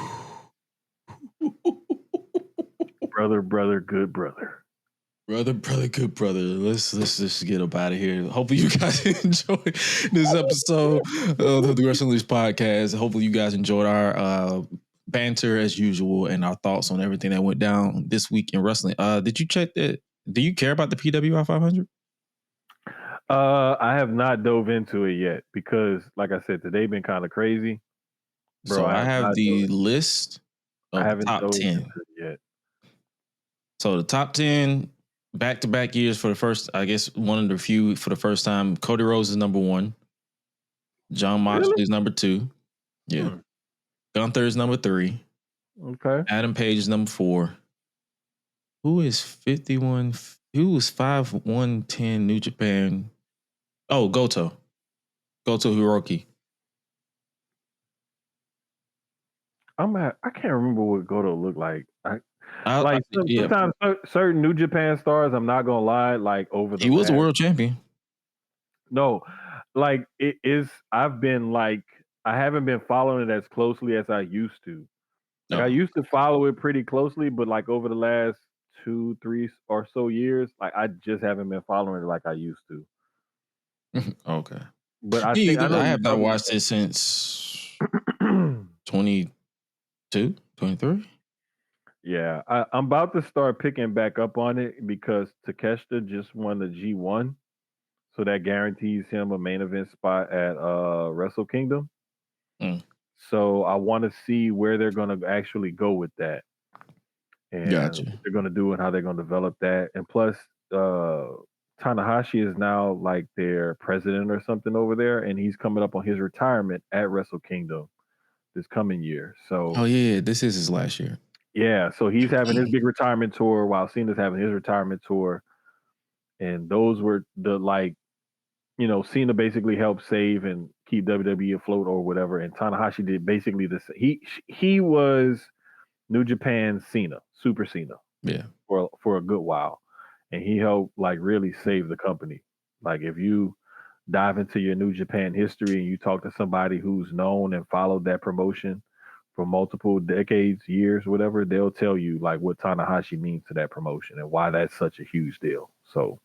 brother, good brother. Brother, good brother. Let's just get up out of here. Hopefully you guys enjoyed this episode of the Wrestling Leagues podcast. Hopefully you guys enjoyed our banter as usual and our thoughts on everything that went down this week in wrestling. Did you check that? Do you care about the PWI 500? I have not dove into it yet because, like I said, today been kind of crazy. Bro, so I have the list of the top 10 yet. So the top 10 back-to-back years for the first, I guess, one of the few for the first time. Cody Rhodes is number 1. John Moxley is number 2. Yeah. Gunther is number 3. Okay. Adam Page is number 4. Who is 51? Who was 5'1" New Japan? Oh, Goto Hiroki. I can't remember what Goto looked like. Sometimes certain New Japan stars, I'm not gonna lie, like over the he was a world champion. No, like it is. I've been like I haven't been following it as closely as I used to. Like I used to follow it pretty closely, but like over the last 2-3 or so years, like I just haven't been following it like I used to. Okay, but I think I have not watched it since 22, 23. Yeah, I'm about to start picking back up on it because Takeshita just won the G1, so that guarantees him a main event spot at Wrestle Kingdom. So I want to see where they're going to actually go with that, and what they're going to do and how they're going to develop that. And plus, Tanahashi is now like their president or something over there, and he's coming up on his retirement at Wrestle Kingdom this coming year. So, this is his last year. Yeah, so he's having his big retirement tour while Cena's having his retirement tour. And those were the Cena basically helped save and keep WWE afloat or whatever. And Tanahashi did basically this. He was New Japan Cena, Super Cena. Yeah. For a good while. And he helped like really save the company. Like if you dive into your New Japan history and you talk to somebody who's known and followed that promotion for multiple decades, years, whatever, they'll tell you like what Tanahashi means to that promotion and why that's such a huge deal. So,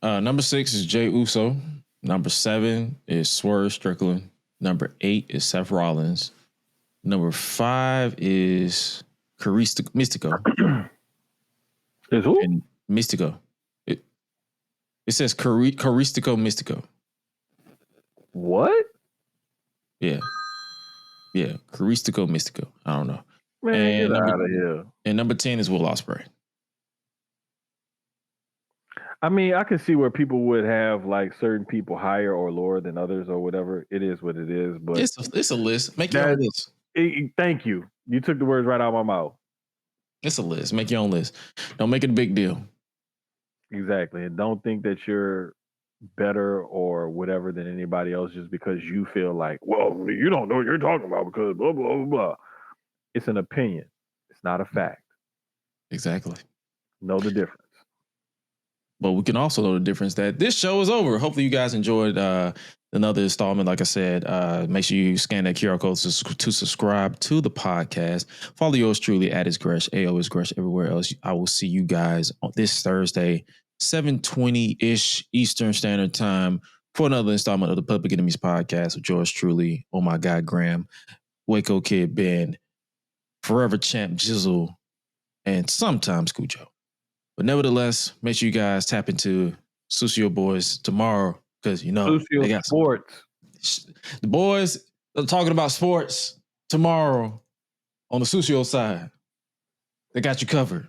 number 6 is Jey Uso. Number 7 is Swerve Strickland. Number 8 is Seth Rollins. Number 5 is Mystico. Is who? And Mystico. It says Caristico Mystico. What? Yeah. Yeah, Caristico Mystico. I don't know. Man, get out of here. And number 10 is Will Ospreay. I mean, I can see where people would have like certain people higher or lower than others or whatever. It is what it is. But it's a list. Make your own list. Thank you. You took the words right out of my mouth. It's a list. Make your own list. Don't make it a big deal. Exactly. And don't think that you're better or whatever than anybody else just because you feel like, well, you don't know what you're talking about because blah, blah, blah, blah. It's an opinion. It's not a fact. Exactly. Know the difference. But we can also know the difference that this show is over. Hopefully you guys enjoyed another installment. Like I said, make sure you scan that QR code to subscribe to the podcast. Follow yours truly at @isgresh, AO_isgresh, everywhere else. I will see you guys on this Thursday, 7:20-ish Eastern Standard Time for another installment of the Public Enemies podcast with yours truly. Oh my God, Graham, Waco Kid Ben, Forever Champ Jizzle, and sometimes Cujo. But nevertheless, make sure you guys tap into Susio Boys tomorrow because, you know, Susio they got Sports. The boys are talking about sports tomorrow on the Susio side. They got you covered.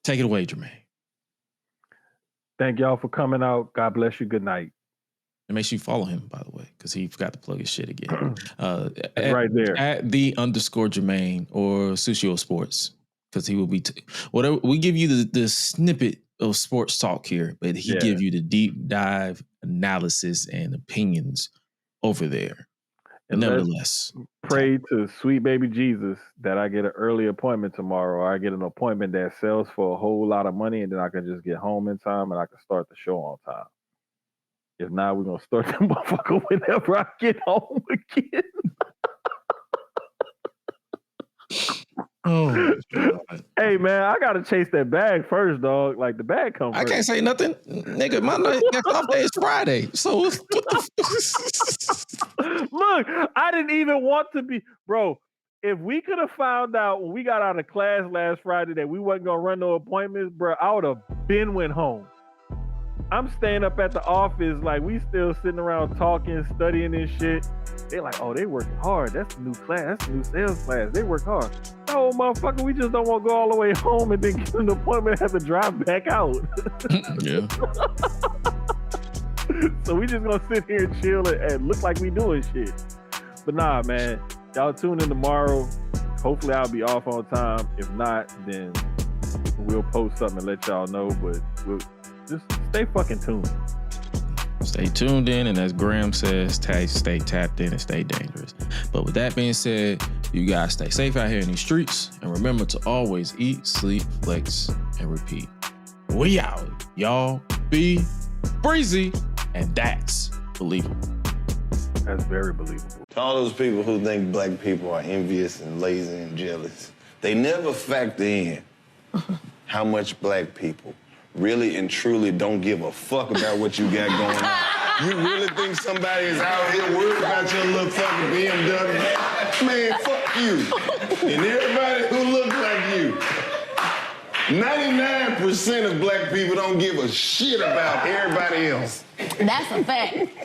Take it away, Jermaine. Thank y'all for coming out. God bless you. Good night. And make sure you follow him, by the way, because he forgot to plug his shit again. Right there. At @the_Jermaine or Susio Sports. Because he will be whatever we give you the snippet of sports talk here, but he gives you the deep dive analysis and opinions over there. And nevertheless, pray to sweet baby Jesus that I get an early appointment tomorrow, or I get an appointment that sells for a whole lot of money, and then I can just get home in time and I can start the show on time. If not, we're gonna start the motherfucker whenever I get home again. Oh, hey man, I gotta chase that bag first, dog. Like the bag comes first. I can't say nothing, nigga. My next off day is Friday, so what Look, I didn't even want to be, bro. If we could have found out when we got out of class last Friday that we wasn't gonna run no appointments, bro, I would have been went home. I'm staying up at the office, like we still sitting around talking, studying and shit. They're like, oh, they working hard. That's a new class. That's a new sales class. They work hard. No, motherfucker, we just don't want to go all the way home and then get an appointment and have to drive back out. Yeah. So we just gonna sit here and chill and look like we doing shit. But nah, man, y'all tune in tomorrow. Hopefully I'll be off on time. If not, then we'll post something and let y'all know. But we'll just stay fucking tuned. Stay tuned in, and as Graham says, stay tapped in and stay dangerous. But with that being said, you guys stay safe out here in these streets, and remember to always eat, sleep, flex, and repeat. We out. Y'all be breezy, and that's believable. That's very believable. To all those people who think black people are envious and lazy and jealous, they never factor in how much black people really and truly don't give a fuck about what you got going on. You really think somebody is out here worried about your little fucking BMW? Man, fuck you. And everybody who looks like you. 99% of black people don't give a shit about everybody else. That's a fact.